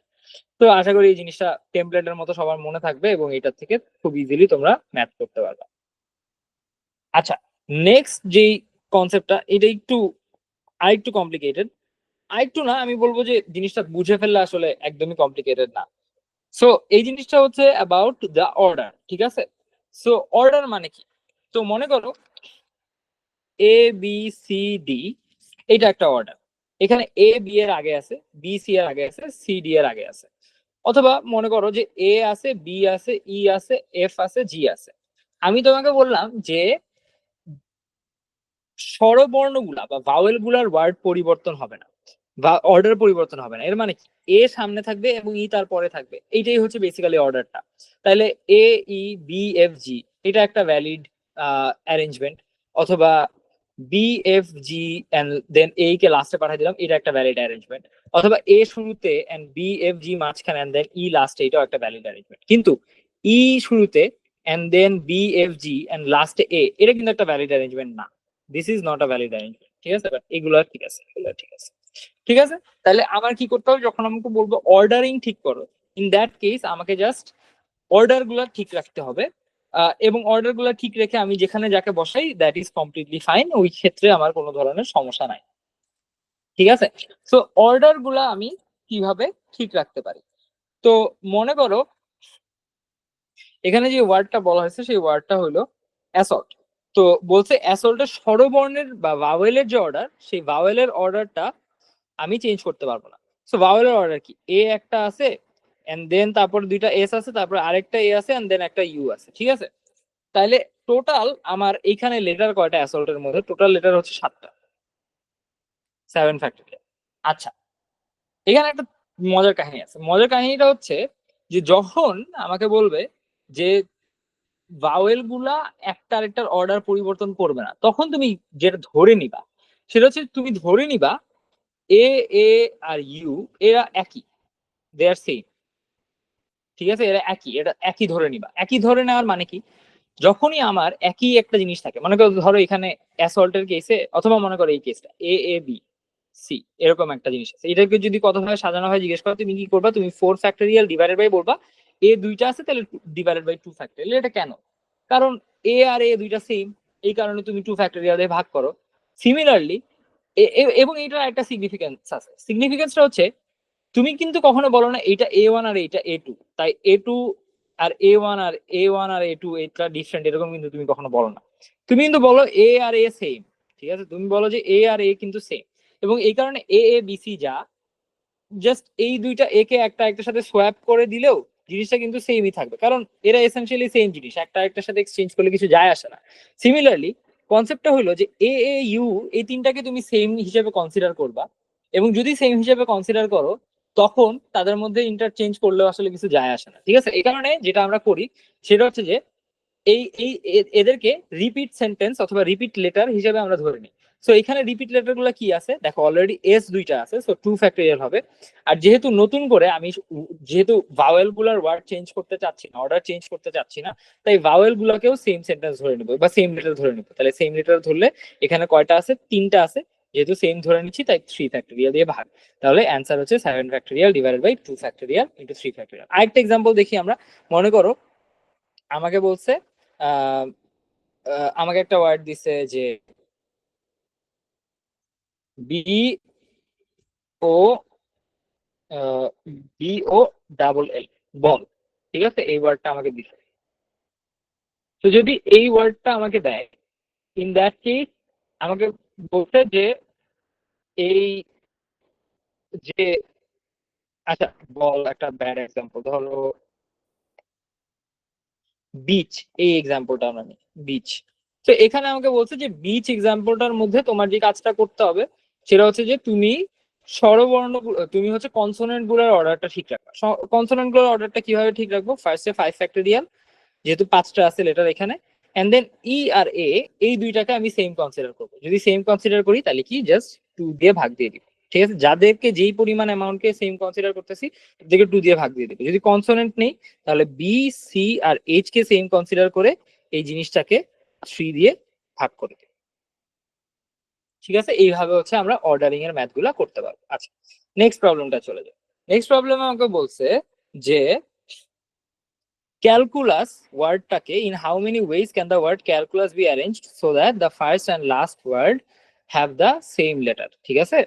তো আশা করি এই জিনিসটা টেমপ্লেটের মতো সবার মনে থাকবে এবং এটার থেকে খুব ইজিলি তোমরা ম্যাথ করতে পারবে। আচ্ছা, নেক্সট যেই কনসেপ্টটা, এটা একটু আরেকটু কমপ্লিকেটেড, আরেকটু না, আমি বলবো যে জিনিসটা বুঝে ফেললে আসলে একদমই কমপ্লিকেটেড না। সো এই জিনিসটা হচ্ছে অ্যাবাউট দ্য অর্ডার, ঠিক আছে। সো অর্ডার মানে কি, তো মনে করো এ বি সি ডি, এটা একটা অর্ডার। এখানে এ বি এর আগে আছে, বি সি এর আগে আছে, সি ডি এর আগে আছে। অথবা মনে করো যে এ আছে, বি আছে, ই আছে, এফ আছে, জি আছে। আমি তোমাকে বললাম যে স্বরবর্ণগুলা বা ভাওয়েল গুলার ওয়ার্ড পরিবর্তন হবে না বা অর্ডার পরিবর্তন হবে না। এর মানে কি, এ সামনে থাকবে এবং ই তারপরে থাকবে, এইটাই হচ্ছে বেসিক্যালি অর্ডারটা। তাহলে এ ই বি এফ জি, এটা একটা ভ্যালিড অ্যারেঞ্জমেন্ট। অথবা B F G and then A K লাস্টে পাঠিয়ে দিলাম, এটা একটা ভ্যালিড অ্যারেঞ্জমেন্ট। অথবা এ শুরুতে এন্ড বি এফ জি মাঝখানে এন্ড দেন ই লাস্টে, এটাও একটা ভ্যালিড অ্যারেঞ্জমেন্ট। কিন্তু ই শুরুতে and then B F G and লাস্টে এ, এটা কিন্তু একটা ভ্যালিড অ্যারেঞ্জমেন্ট না। This is not a valid arrangement, ঠিক আছে। বাট এগুলো ঠিক আছে, এগুলো ঠিক আছে, ঠিক আছে। তাহলে আমার কি করতে হবে, যখন আমাকে বলবো অর্ডারিং ঠিক করো, ইন দ্যাট কেস আমাকে জাস্ট অর্ডার গুলা ঠিক রাখতে হবে। এবং অর্ডার গুলা ঠিক রেখে আমি যেখানে যাকে বসাই দ্যাট ইজ কমপ্লিটলি ফাইন, ওই ক্ষেত্রে আমার কোনো ধরনের সমস্যা নাই, ঠিক আছে। সো অর্ডার গুলা আমি কিভাবে ঠিক রাখতে পারি, তো মনে করো এখানে যে ওয়ার্ডটা বলা হয়েছে সেই ওয়ার্ডটা হলো অ্যাসল্ট। তো বলছে অ্যাসল্টের স্বরবর্ণের বা ভাওয়েলের যে অর্ডার, সেই ভাওয়েলের অর্ডারটা আমি চেঞ্জ করতে পারবো না। সো ভাওয়েলের অর্ডার কি, এ একটা আছে এন্ড দেন তারপর দুইটা এস আছে, তারপর আরেকটা এ আছে এন্ড দেন একটা ইউ আছে, ঠিক আছে। তাহলে টোটাল আমার এইখানে লেটার কয়টা অ্যাসল্টের মধ্যে, টোটাল লেটার হচ্ছে 7টা, 7 ফ্যাক্টোরিয়াল। আচ্ছা, এখানে একটা মজার কাহিনী আছে। মজার কাহিনীটা হচ্ছে যে যখন আমাকে বলবে যে ভাওয়েল গুলা একটা আরেকটার অর্ডার পরিবর্তন করবে না, তখন তুমি যেটা ধরে নিবা সেটা হচ্ছে, তুমি ধরে নিবা এ এ আর ইউ এরা একই, দে আর সেম, ঠিক আছে, এরা একই, এটা একই ধরে নিবা। একই ধরে নেওয়ার মানে কি, যখনই আমার একই একটা জিনিস থাকে, মনে করো ধরো এখানে অ্যাসল্টের কেসে, অথবা মনে করো এই কেসটা এ এ বি সি, এরকম একটা জিনিস আছে, এটাকে যদি কতভাবে সাজানো হয় জিজ্ঞেস করো, তুমি কি করবা, তুমি 4 ফ্যাক্টোরিয়াল ডিভাইডেড বাই বলবা, এ দুইটা আছে তাহলে ডিভাইডেড বাই 2 ফ্যাক্টরিয়াল। এটা কেন? কারণ এ আর এ দুইটা সেম, এই কারণে তুমি 2 ফ্যাক্টরিয়াল দিয়ে ভাগ করো। সিমিলারলি এবং এটার একটা সিগনিফিকেন্স আছে। সিগনিফিকেন্সটা হচ্ছে তুমি কিন্তু কখনো বলো না এটা A1 আর এটা A2, তাই A2 আর A1 আর A1 আর A2 এটা ডিফারেন্ট, এরকম কিন্তু তুমি কখনো বলো না। তুমি কিন্তু বলো এ আর এ সেম, ঠিক আছে? তুমি বলো যে এ আর এ কিন্তু সেম, এবং এই কারণে এ এ বি সি যা, জাস্ট এই দুইটা এ কে একটা একটার সাথে সোয়াপ করে দিলেও জিনিসটা কিন্তু সেমই থাকবে, কারণ এরা এসেনশিয়ালি সেম জিনিস, একটা একটার সাথে এক্সচেঞ্জ করলে কিছু যায় আসে না। সিমিলারলি কনসেপ্টটা হলো যে এ এ ইউ এই তিনটাকে তুমি সেম হিসেবে কনসিডার করবা, এবং যদি সেম হিসেবে কনসিডার করো তখন তাদের মধ্যে ইন্টারচেঞ্জ করলেও আসলে কিছু যায় আসে না, ঠিক আছে? এই কারণে যেটা আমরা করি সেটা হচ্ছে যে এই এই এদেরকে রিপিট সেন্টেন্স অথবা রিপিট লেটার হিসেবে আমরা ধরে নিই। সো এখানে রিপিট লেটার গুলো কি আছে দেখো, অলরেডি এস দুইটা আছে, সো 2 ফ্যাক্টরিয়াল হবে। আর যেহেতু নতুন করে আমি যেহেতু ভাওয়েল গুলার ওয়ার্ড চেঞ্জ করতে চাচ্ছি না, অর্ডার চেঞ্জ করতে চাচ্ছি না, তাই ভাওয়েল গুলোকেও সেম সেন্টেন্স ধরে নেবো বা সেম লেটার ধরে নেবো। তাহলে সেম লেটার ধরলে এখানে কয়টা আছে? 3টা আছে। যেহেতু সেম ধরে নিচ্ছি তাই 3 ফ্যাক্টরিয়াল দিয়ে ভাগ। তাহলে অ্যান্সার হচ্ছে 7 factorial divided by 2 factorial into 3 factorial. আরেকটা এক্সাম্পল দেখি আমরা। মনে করো আমাকে বলছে আহ আমাকে একটা ওয়ার্ড দিছে যে বি ও বি ও ডাবল এল, বল, ঠিক আছে? এই ওয়ার্ডটা আমাকে দিছে। তো যদি এই ওয়ার্ডটা আমাকে দেয়, ইন দ্যাট কেস আমাকে বলছে যে এই যে, আচ্ছা বল একটা ব্যাড এক্সাম্পল, ধরো বিচ, এই এক্সাম্পলটা আমরা নিই, বিচ। তো এখানে আমাকে বলছে যে বিচ এক্সাম্পলটার মধ্যে তোমার যে কাজটা করতে হবে সেটা হচ্ছে যে তুমি স্বরবর্ণ, তুমি হচ্ছে কনসোনেন্ট গুলোর অর্ডারটা ঠিক রাখবা। কনসোনেন্ট গুলোর অর্ডারটা কিভাবে ঠিক রাখবো? ফার্স্টে 5 ফ্যাক্টরিয়াল, যেহেতু 5টা আছে লেটার এখানে, এন্ড দেন ই আর এ, এই দুইটাকে আমি সেম কনসিডার করবো। যদি সেম কনসিডার করি তাহলে কি জাস্ট 2 দিয়ে ভাগ দিয়ে দিব, ঠিক আছে? যাদেরকে যেই পরিমাণ অ্যামাউন্টকে সেম কনসিডার করতেছি তাদেরকে 2 দিয়ে ভাগ দিয়ে দিব। যদি কনসোনেন্ট নেই তাহলে বি সি আর এইচ কে সেম কনসিডার করে এই জিনিসটাকে 3 দিয়ে ভাগ করে দিই, ঠিক আছে? এইভাবে হচ্ছে আমরা অর্ডারিং এর ম্যাথ গুলা করতে পারবো। আচ্ছা, নেক্সট প্রবলেমটা চলে যায়। নেক্সট প্রবলেমে আমাকে বলছে যে ক্যালকুলাস ওয়ার্ডটাকে, in how many ways can the word calculus be arranged so that the first and last word have the same letter, ঠিক আছে?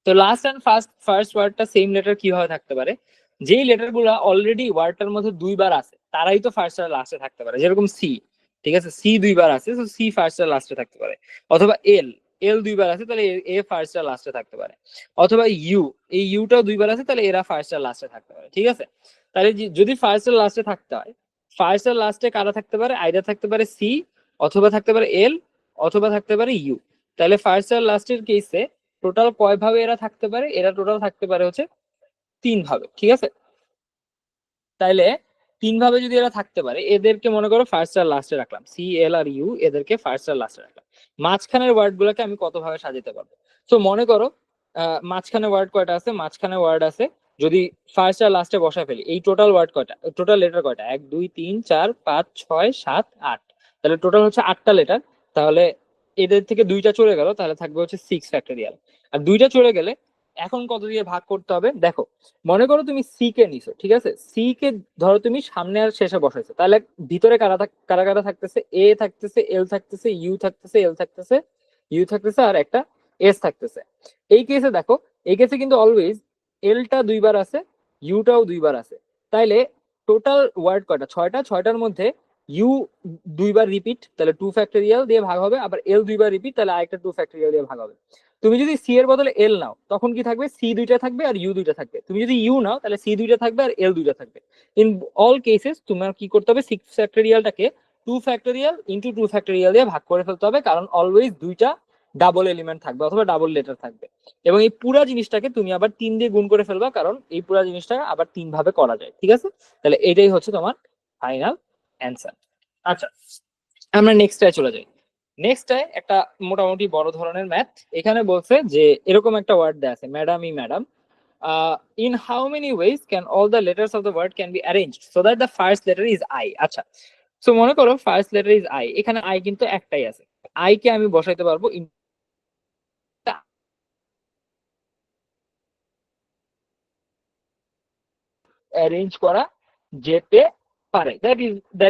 তো লাস্ট অ্যান্ড ফার্স্ট ওয়ার্ডটা সেম লেটার কিভাবে থাকতে পারে? যেই লেটার গুলা অলরেডি ওয়ার্ডটার মধ্যে দুইবার আছে তারাই তো ফার্স্ট আর লাস্টে থাকতে পারে, যেরকম সি, ঠিক আছে? সি দুইবার আছে, তো সি ফার্স্ট আর লাস্টে থাকতে পারে। অথবা এল, এল দুইবার আছে তাহলে এ ফার্স্ট আর লাস্টে থাকতে পারে। অথবা ইউ, এই ইউটাও দুইবার আছে তাহলে এরা ফার্স্ট আর লাস্টে থাকতে পারে, ঠিক আছে? তাহলে যদি ফার্স্ট আর লাস্টে থাকতে হয়, ফার্স্ট আর লাস্টে কারা থাকতে পারে? আইদার থাকতে পারে সি, অথবা থাকতে পারে এল, অথবা থাকতে পারে ইউ। তাহলে ফার্স্ট আর লাস্টের কেসে টোটাল কয় ভাবে এরা থাকতে পারে? এরা টোটাল থাকতে পারে হচ্ছে 3 ভাবে, ঠিক আছে? তাইলে 3 ভাবে যদি এরা থাকতে পারে, এদেরকে মনে করো ফার্স্ট আর লাস্টে রাখলাম, সি এল আর ইউ, এদেরকে ফার্স্ট আর লাস্টে রাখলাম। মাঝখানের ওয়ার্ড গুলোকে আমি কত ভাবে সাজাতে পারবো? তো মনে করো মাঝখানে ওয়ার্ড কয়টা আছে? মাঝখানে ওয়ার্ড আছে, যদি ফার্স্ট আর লাস্টে বসা ফেলি, এই টোটাল ওয়ার্ড কয়টা, টোটাল লেটার কয়টা? 1 2 3 4 5 6 7 8, তাহলে টোটাল হচ্ছে 8টা লেটার। তাহলে এদের থেকে দুইটা চলে গেল, তাহলে থাকবে হচ্ছে 6 ফ্যাক্টরিয়াল। আর দুইটা চলে গেলে এখন কত দিয়ে ভাগ করতে হবে দেখো। মনে করো তুমি সি কে নিছো, ঠিক আছে? সি কে ধরো তুমি সামনে আর শেষে বসাইছো, তাহলে ভিতরে কারা কারা কারা থাকতেছে? এ থাকতেছে, এল থাকতেছে, ইউ থাকতেছে, এল থাকতেছে, ইউ থাকতেছে, আর একটা এস থাকতেছে। এই কেসে দেখো, এই কেসে কিন্তু অলওয়েজ এলটা দুইবার আছে, ইউটাও দুইবার আছে। তাইলে টোটাল ওয়ার্ড কয়টা? 6টা। 6টার মধ্যে ইউ দুইবার রিপিট, তাহলে 2 ফ্যাক্টরিয়াল দিয়ে ভাগ হবে, আবার এল দুইবার রিপিট, তাহলে আরেকটা 2 ফ্যাক্টরিয়াল দিয়ে ভাগ হবে। তুমি যদি সি এর বদলে এল নাও তখন কি থাকবে? সি দুইটা থাকবে আর ইউ দুইটা থাকবে। তুমি যদি ইউ নাও তাহলে সি দুইটা থাকবে আর এল দুইটা থাকবে। ইন অল কেসেস তোমার কি করতে হবে? 6 ফ্যাক্টরিয়ালটাকে 2 ফ্যাক্টরিয়াল ইন্টু 2 ফ্যাক্টরিয়াল দিয়ে ভাগ করে ফেলতে হবে, কারণ অলওয়েজ দুইটা ডাবল এলিমেন্ট থাকবে অথবা ডাবল লেটার থাকবে। এবং এই পুরা জিনিসটাকে তুমি আবার 3 দিয়ে গুণ করে ফেলবা, কারণ এই পুরা জিনিসটা আবার 3 ভাবে করা যায়, ঠিক আছে? তাহলে এটাই হচ্ছে তোমার ফাইনাল অ্যান্সার। আচ্ছা, আমরা নেক্সটটায় চলে যাই। নেক্সটটায় একটা মোটামুটি বড় ধরনের ম্যাথ। এখানে বলছে যে এরকম একটা ওয়ার্ড দেয়া আছে, madam E madam, in how many ways can all the letters of the word can be arranged so that the first letter is I. আচ্ছা, সো মনে করো ফার্স্ট লেটার ইজ আই, এখানে আই কিন্তু একটাই আছে, I K আমি বসাইতে পারবো অ্যারেঞ্জ করা যেতে পারে। দ্যাট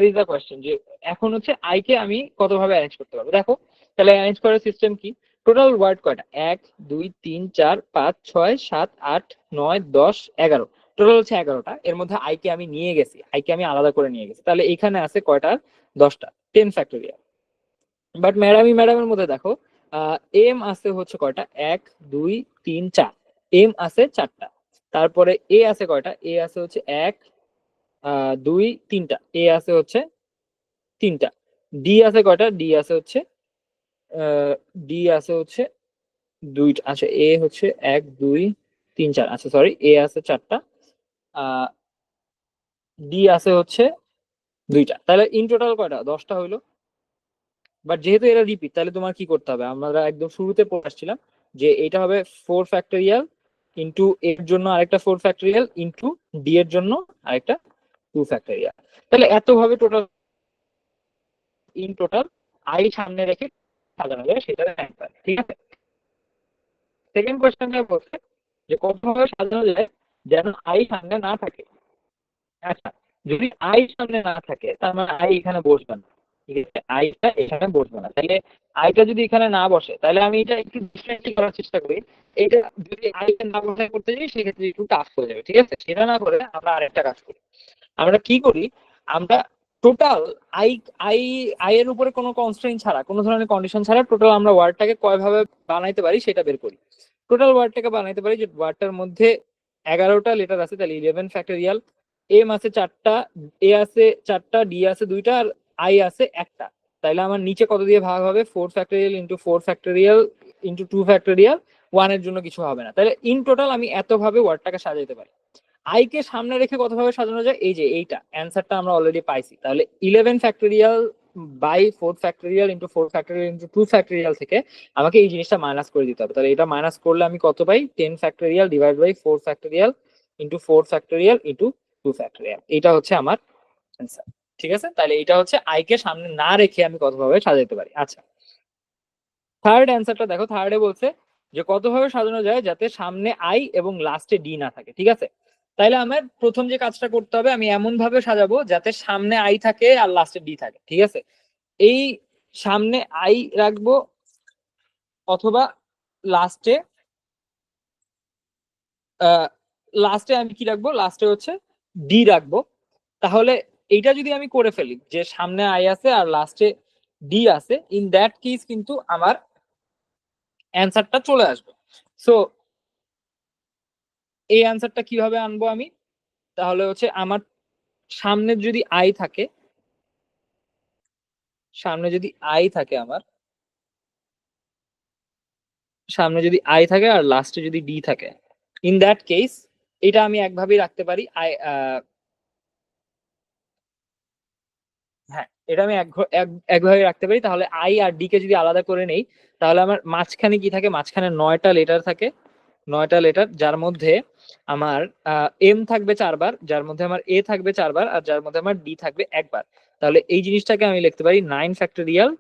ইজ দ্য কোয়েশ্চেন, যে এখন হচ্ছে আই কে আমি কতভাবে অ্যারেঞ্জ করতে পারবো। দেখো তাহলে অ্যারেঞ্জ করার সিস্টেম কি, টোটাল ওয়ার্ড কয়টা, 1 2 3 4 5 6 7 8 9 10 11, টোটাল হচ্ছে 11টা। এর মধ্যে আই কে আমি নিয়ে গেছি, আই কে আমি আলাদা করে নিয়ে গেছি, তাহলে এখানে আছে কয়টা, 10টা, 10 ফ্যাক্টোরিয়াল। বাট ম্যাডামের মধ্যে দেখো এম আছে হচ্ছে কয়টা, 1 2 3 4, এম আছে 4টা। তারপরে এ আছে কয়টা, এ আছে হচ্ছে 1 2 3টা, এ আছে হচ্ছে 3টা। ডি আছে কয়টা, ডি আছে হচ্ছে ডি আছে হচ্ছে 2টা। আচ্ছা এ হচ্ছে 1 2 3 4, আচ্ছা সরি, এ আছে 4টা, ডি আছে হচ্ছে 2টা। তাহলে ইন টোটাল কয়টা, 10টা হইলো। বাট যেহেতু এরা রিপিট, তাহলে তোমার কি করতে হবে, আমরা একদম শুরুতে পড়ে আসছিলাম যে এটা হবে 4 ফ্যাক্টরিয়াল ইন্টু এর জন্য আরেকটা 4 ফ্যাক্টরিয়াল ইন্টু ডি এর জন্য আরেকটা 2 ফ্যাক্টরিয়াল। তাহলে এত ভাবে টোটাল, ইন টোটাল আই সামনে রেখে সাজানো যায়, সেটা অ্যান্সার। ঠিক আছে, সেকেন্ড কোয়েশ্চেনটা বলছে যে কতভাবে সাজানো যায় যেন আই সামনে না থাকে। আচ্ছা, যদি আই সামনে না থাকে তার মানে আই এখানে বসবে না। ঠিক আছে, আইটা এখানে বসবে না, তাহলে আইটা যদি এখানে না বসে, তাহলে আমি এটা একটু ডিফারেন্টলি করার চেষ্টা করি। এটা যদি আইটা না বসে করতে যাই সেক্ষেত্রে একটু টাফ হয়ে যাবে। ঠিক আছে, সেটা না করে আমরা আরেকটা কাজ করি। আমরা কি করি, আমরা টোটাল আই আই আই এর উপরে কোনো কনস্ট্রেইন ছাড়া, কোনো ধরনের কন্ডিশন ছাড়া টোটাল আমরা ওয়ার্ডটাকে কয়ভাবে বানাইতে পারি সেটা বের করি। টোটাল ওয়ার্ডটাকে বানাইতে পারি যে ওয়ার্ডটার মধ্যে 11টা লেটার আছে, তাহলে 11 ফ্যাক্টরিয়াল, এম আছে 4টা, এ আছে 4টা, ডি আছে 2টা, আর আই আছে একটা। তাইলে আমার নিচে কত দিয়ে ভাগ হবে, 4 factorial into 4 factorial into 2 factorial, 1 এর জন্য কিছু হবে না। তাহলে ইন টোটাল আমি এত ভাবে ওয়ার্ডটাকে সাজাইতে পারি। আই কে সামনে রেখে কতভাবে সাজানো যায়, এই যে এইটা অ্যান্সারটা আমরা অলরেডি পাইছি। তাহলে 11 factorial by 4 factorial into 4 factorial into 2 factorial থেকে আমাকে এই জিনিসটা মাইনাস করে দিতে হবে। তাহলে এটা মাইনাস করলে আমি কত পাই, 10 factorial divide by 4 factorial into 4 factorial into 2 factorial. এটা হচ্ছে আমার অ্যান্সার। ঠিক আছে, তাহলে এটা হচ্ছে আই কে সামনে না রেখে আমি কতভাবে সাজাতে পারি। আচ্ছা, থার্ড অ্যান্সারটা দেখো, থার্ডে বলছে যে কতভাবে সাজানো যায় যাতে সামনে আই এবং লাস্টে ডি না থাকে। ঠিক আছে, তাইলে আমার প্রথম যে কাজটা করতে হবে, আমি এমন ভাবে সাজাবো যাতে সামনে আই থাকে আর লাস্টে ডি থাকে। ঠিক আছে, এই সামনে আই রাখবো অথবা লাস্টে লাস্টে আমি কি রাখবো, লাস্টে হচ্ছে ডি রাখবো। তাহলে এইটা যদি আমি করে ফেলি যে সামনে আই আছে আর লাস্টে ডি আছে, ইন দ্যাট কেস কিন্তু আমার অ্যান্সারটা চলে আসবে। সো এই অ্যান্সারটা কিভাবে আনবো আমি, তাহলে হচ্ছে আমার সামনে যদি আই থাকে, সামনে যদি আই থাকে আমার সামনে যদি আই থাকে আর লাস্টে যদি ডি থাকে, ইন দ্যাট কেস এটা আমি একভাবেই রাখতে পারি। হ্যাঁ, এটা আমি একভাবে রাখতে পারি। তাহলে আই আর ডি কে যদি আলাদা করে নেই, তাহলে আমার মাঝখানে কি থাকে, মাঝখানে 9টা লেটার থাকে, 9টা লেটার, যার মধ্যে আমার এম থাকবে 4বার, যার মধ্যে আমার এ থাকবে 4বার, আর যার মধ্যে আমার ডি থাকবে একবার। তাহলে এই জিনিসটাকে আমি লিখতে পারি 9 factorial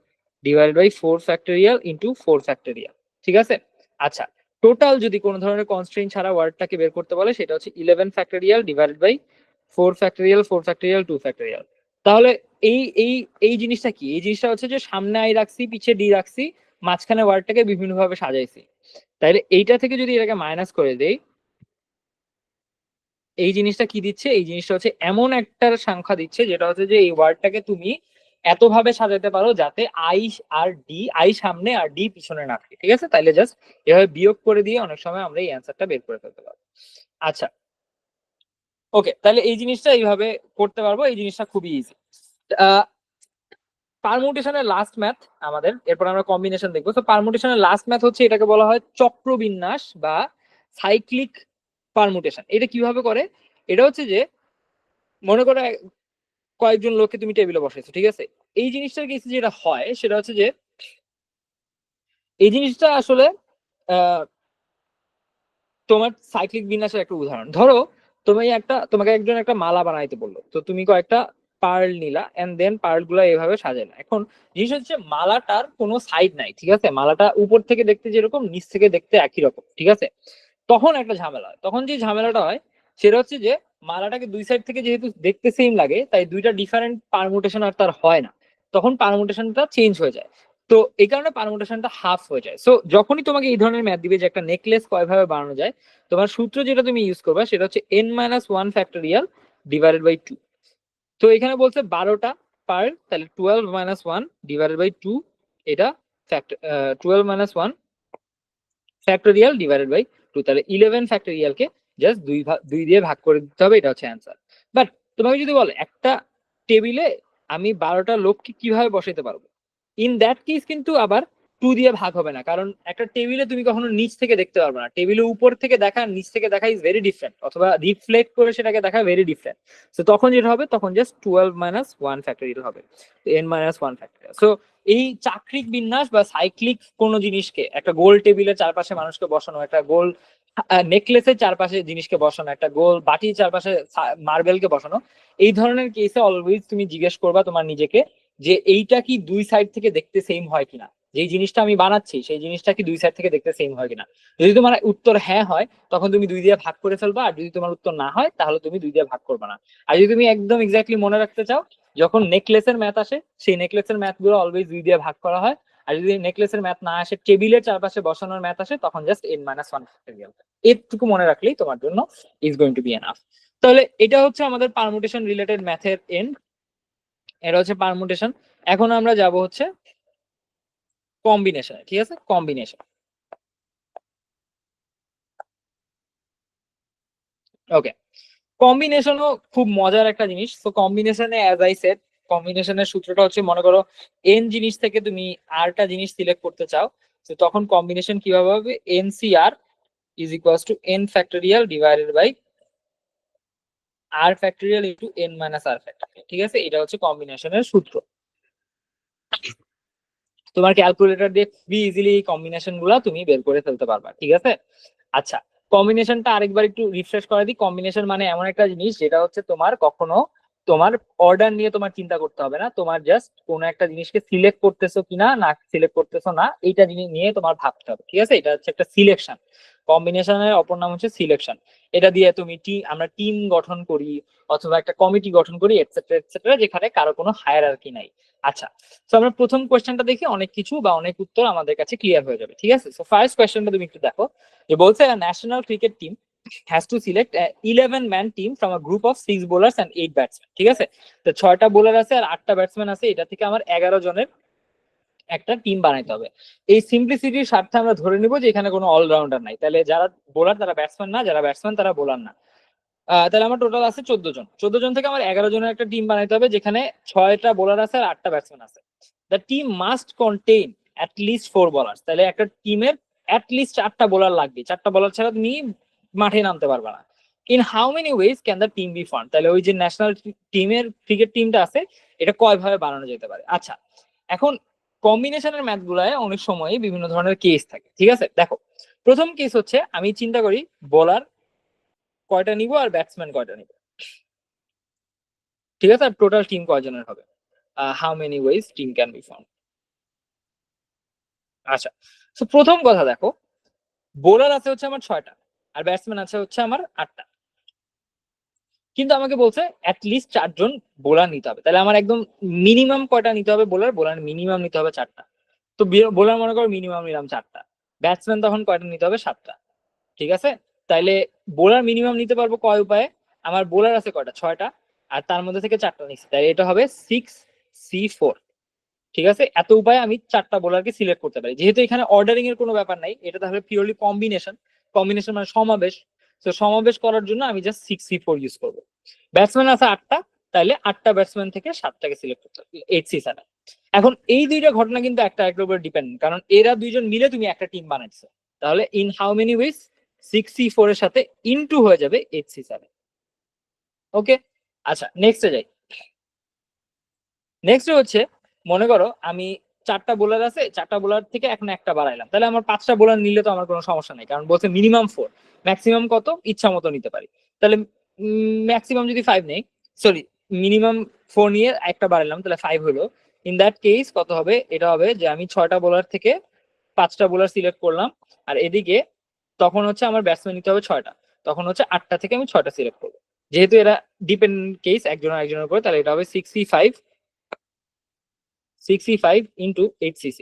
divide by 4 factorial into 4 factorial. ঠিক আছে, আচ্ছা, টোটাল যদি কোনো ধরনের কনস্ট্রেইন ছাড়া ওয়ার্ডটাকে বের করতে বলে, সেটা হচ্ছে 11 factorial divide by 4 factorial 4 factorial 2 factorial. তাহলে এই এই এই জিনিসটা কি, এই জিনিসটা হচ্ছে যে সামনে আই রাখছি, পিছে ডি রাখছি, মাঝখানে ওয়ার্ডটাকে বিভিন্ন ভাবে সাজাইছি। তাইলে এইটা থেকে যদি এটাকে মাইনাস করে দেই, এই জিনিসটা কি দিচ্ছে, এই জিনিসটা হচ্ছে এমন একটা সংখ্যা দিচ্ছে যেটা হচ্ছে যে এই ওয়ার্ডটাকে তুমি এত ভাবে সাজাতে পারো যাতে আই আর ডি, আই সামনে আর ডি পিছনে না থাকে। ঠিক আছে, তাইলে জাস্ট এভাবে বিয়োগ করে দিয়ে অনেক সময় আমরা এই অ্যান্সারটা বের করে ফেলতে পারবো। আচ্ছা, ওকে, তাহলে এই জিনিসটা এইভাবে করতে পারবো, এই জিনিসটা খুবই ইজি। পারমুটেশনের লাস্ট ম্যাথ আমাদের, এরপর আমরা কম্বিনেশন দেখবো। তো পারমুটেশনের লাস্ট ম্যাথ হচ্ছে, এটাকে বলা হয় চক্রবিন্যাস বা সাইক্লিক পারমুটেশন। এটা কিভাবে করে, এটা হচ্ছে যে মনে করো কয়েকজন লোককে তুমি টেবিলে বসাইছো। ঠিক আছে, এই জিনিসটার কেসে যেটা হয় সেটা হচ্ছে যে এই জিনিসটা আসলে তোমার সাইক্লিক বিন্যাসের একটা উদাহরণ। ধরো তোমাকে একজন একটা মালা বানাইতে বললো, তো তুমি কয়েকটা পার্ল নিলা এন্ড দেন পার্ল গুলা এভাবে সাজাইলা। এখন জিনিস হচ্ছে মালাটার কোনো সাইড নাই। ঠিক আছে, মালাটা উপর থেকে দেখতে যেরকম, নিচ থেকে দেখতে একই রকম। ঠিক আছে, তখন একটা ঝামেলা হয়। তখন যে ঝামেলাটা হয় সেটা হচ্ছে যে মালাটাকে দুই সাইড থেকে যেহেতু দেখতে সেম লাগে, তাই দুইটা ডিফারেন্ট পারমুটেশন আর তার হয় না, তখন পারমুটেশনটা চেঞ্জ হয়ে যায়। তো এই কারণে পারমুটেশনটা হাফ হয়ে যায়। সো যখনই তোমাকে এই ধরনের ম্যাথ দিবে যে একটা নেকলেস কয়ভাবে বানানো যায়, তোমার সূত্র যেটা তুমি ইউজ করবে সেটা হচ্ছে n-1 ডিভাইডেড বাই 2। তো এখানে বলছে 12টা পার, তাহলে 12-1 ডিভাইডেড বাই 2, এটা ফ্যাক্টর 12-1 ডিভাইডেড বাই 2, তাহলে 11 জাস্ট দুই দিয়ে ভাগ করে দিতে হবে, এটা হচ্ছে অ্যান্সার। বাট তোমাকে যদি বলে একটা টেবিলে আমি 12টা লোককে কিভাবে বসাইতে পারবো, ইন দ্যাট কেস কিন্তু আবার 2 দিয়ে ভাগ হবে না, কারণ একটা টেবিলে তুমি কখনো নিচ থেকে দেখতে পারবে না। টেবিলে উপর থেকে দেখা নিচ থেকে দেখা ইজ ভেরি ডিফারেন্ট, অথবা রিফ্লেক্ট করে সেটাকে দেখা ভেরি ডিফারেন্ট। তো তখন যেটা হবে, তখন জাস্ট 12-1 হবে, n-1। সো এই চাক্রিক বিন্যাস বা সাইক্লিক কোন জিনিসকে, একটা গোল টেবিলের চারপাশে মানুষকে বসানো, একটা গোল নেকলেসের চারপাশে জিনিসকে বসানো, একটা গোল বাটির চারপাশে মার্বেলকে বসানো, এই ধরনের কেসে অলওয়েজ তুমি জিজ্ঞেস করবা তোমার নিজেকে যে এইটা কি দুই সাইড থেকে দেখতে সেম হয় কিনা, যেই জিনিসটা আমি বানাচ্ছি সেই জিনিসটা কি দুই সাইড থেকে দেখতে সেম হয় কিনা। যদি তোমার উত্তর হ্যাঁ হয়, তখন তুমি 2 দিয়ে ভাগ করে ফেলবা, আর যদি তোমার উত্তর না হয় তাহলে তুমি 2 দিয়ে ভাগ করবে না। আর যদি তুমি একদম এক্স্যাক্টলি মনে রাখতে চাও, যখন নেকলেসের ম্যাথ আসে সেই নেকলেসের ম্যাথ গুলো অলওয়েজ 2 দিয়ে ভাগ করা হয়। আর যদি নেকলেসের ম্যাথ না আসে, টেবিলের চারপাশে বসানোর ম্যাথ আসে, তখন জাস্ট n-1। এটুকু মনে রাখলেই তোমার জন্য is going to B enough. তাহলে এটা হচ্ছে আমাদের পারমুটেশন রিলেটেড ম্যাথের এন্ড, এটা হচ্ছে পারমুটেশন। এখন আমরা যাব হচ্ছে কম্বিনেশন। ঠিক আছে, কম্বিনেশন। ওকে, কম্বিনেশনও খুব মজার একটা জিনিস। তো কম্বিনেশনে অ্যাজ আই সেড, কম্বিনেশনের সূত্রটা হচ্ছে, মনে করো এন জিনিস থেকে তুমি আরটা জিনিস সিলেক্ট করতে চাও, তো তখন কম্বিনেশন কিভাবে হবে, nCr is equals to n factorial divided by r factorial into n minus r factorial. ঠিক আছে, এটা হচ্ছে কম্বিনেশনের সূত্র। তোমার ক্যালকুলেটর দিয়ে খুবই ইজিলি এই কম্বিনেশন গুলা তুমি বের করে ফেলতে পারবা। ঠিক আছে, আচ্ছা, কম্বিনেশনটা আরেকবার একটু রিফ্রেশ করে দিই। কম্বিনেশন মানে এমন একটা জিনিস যেটা হচ্ছে তোমার কখনো তোমার অর্ডার নিয়ে তোমার চিন্তা করতে হবে না, তোমার জাস্ট কোনো একটা জিনিসকে সিলেক্ট করতেছো কিনা না সিলেক্ট করতেছো না, এইটা জিনিস নিয়ে তোমার ভাবতে হবে। ঠিক আছে, এটা হচ্ছে একটা সিলেকশন। কম্বিনেশনের অপর নাম হচ্ছে সিলেকশন। এটা দিয়ে তুমি আমরা টিম গঠন করি, অথবা একটা কমিটি গঠন করি, এটসেট্রা এটসেট্রা, যেখানে কারো কোনো হায়ারার্কি নাই। আচ্ছা, তো আমরা প্রথম কোয়েশ্চেনটা দেখি, অনেক কিছু বা অনেক উত্তর আমাদের কাছে ক্লিয়ার হয়ে যাবে। ঠিক আছে, সো ফার্স্ট কোয়েশ্চেনটা তুমি একটু দেখো, যে বলছে national cricket team has to select 11 man team from a group of 6 bowlers and 8 batsman. ঠিক আছে, তো 6টা বোলার আছে আর 8টা ব্যাটসম্যান আছে, এটা থেকে আমার 11 জনের একটা টিম বানাইতে হবে। এই সিম্পলিসিটির স্বার্থে আমরা ধরে নিব যে এখানে কোনো অলরাউন্ডার নাই, তাহলে যারা বোলার তারা ব্যাটসম্যান না, যারা ব্যাটসম্যান তারা বোলার না। তাহলে আমার টোটাল আছে 14 জন। 14 জন থেকে আমার 11 জনের একটা টিম বানাইতে হবে, যেখানে 6টা বোলার আছে আর 8টা ব্যাটসম্যান আছে। The team must contain at least 4 bowlers. তাহলে একটা টিমের অ্যাট লিস্ট 4টা বোলার লাগবে, 4টা বোলার ছাড়া তুমি মাঠে নামতে পারবে না। In how many ways can the team be form. তাহলে ওই যে ন্যাশনাল টিমের ক্রিকেট টিমটা আছে, এটা কয়ভাবে বানানো যেতে পারে। আচ্ছা, এখন কম্বিনেশনের ম্যাথ গুলায় অনেক সময় বিভিন্ন ধরনের কেস থাকে। ঠিক আছে, দেখো প্রথম কেস হচ্ছে, আমি চিন্তা করি বোলার কয়টা নিব আর ব্যাটসম্যান কয়টা নিব। ঠিক আছে, আর টোটাল টিম কয়জনের হবে, how many wedge team can be form. আচ্ছা, তো প্রথম কথা দেখো, বোলার আছে হচ্ছে আমার 6টা আর ব্যাটসম্যান আছে হচ্ছে আমার 8টা, কিন্তু আমাকে বলছে অ্যাটলিস্ট 4জন বোলার নিতে হবে। তাহলে আমার একদম মিনিমাম কয়টা নিতে হবে, বোলার বোলার মিনিমাম নিতে হবে 4টা। তো বোলার মনে করো মিনিমাম নিলাম 4টা, ব্যাটসম্যান তখন কয়টা নিতে হবে, 7টা। ঠিক আছে, তাইলে বোলার মিনিমাম নিতে পারবো কয় উপায়ে, আমার বোলার আছে কয়টা, 6টা, আর তার মধ্যে থেকে 4টা নিচ্ছি, তাই এটা হবে 6C4। ঠিক আছে, এত উপায়ে আমি 4টা বোলারকে সিলেক্ট করতে পারি। যেহেতু এখানে অর্ডারিং এর কোনো ব্যাপার নাই, এটা তাহলে পিওরলি কম্বিনেশন। কম্বিনেশন মানে সমাবেশ। তো সমাবেশ করার জন্য আমি জাস্ট 6C4 ইউজ করবো। ব্যাটসম্যান আছে 8টা, তাহলে 8টা ব্যাটসম্যান থেকে 7টাকে সিলেক্ট করতে হবে, 8C7। এখন এই দুইটা ঘটনা কিন্তু একটা একটার উপর ডিপেন্ড, কারণ এরা দুইজন মিলে তুমি একটা টিম বানাইছো। তাহলে in how many wedge 6C4 এর সাথে ইনটু হয়ে যাবে 8C7। ওকে, আচ্ছা নেক্সটে যাই। নেক্সট হচ্ছে, মনে করো আমি 4টা বোলার আছে, 4টা বোলার থেকে এখন একটা বাড়াইলাম, তাহলে আমার 5টা বোলার নিলে তো আমার কোনো সমস্যা নেই, কারণ বলছে মিনিমাম 4, ম্যাক্সিমাম কত ইচ্ছা মতো নিতে পারি। তাহলে ম্যাক্সিমাম যদি 5 নেই, সরি মিনিমাম 4 নিয়ে একটা বাড়াইলাম, তাহলে 5 হলো। ইন দ্যাট কেস কত হবে, এটা হবে যে আমি 6টা বোলার থেকে 5টা বোলার সিলেক্ট করলাম, আর এদিকে তখন হচ্ছে আমার ব্যাটসম্যান নিতে হবে 6টা, তখন হচ্ছে 8টা থেকে আমি 6টা সিলেক্ট করবো। যেহেতু এরা ডিপেন্ডেন্ট কেস একজনের উপর, তাহলে এটা হবে 65 ইন্টু 8c6।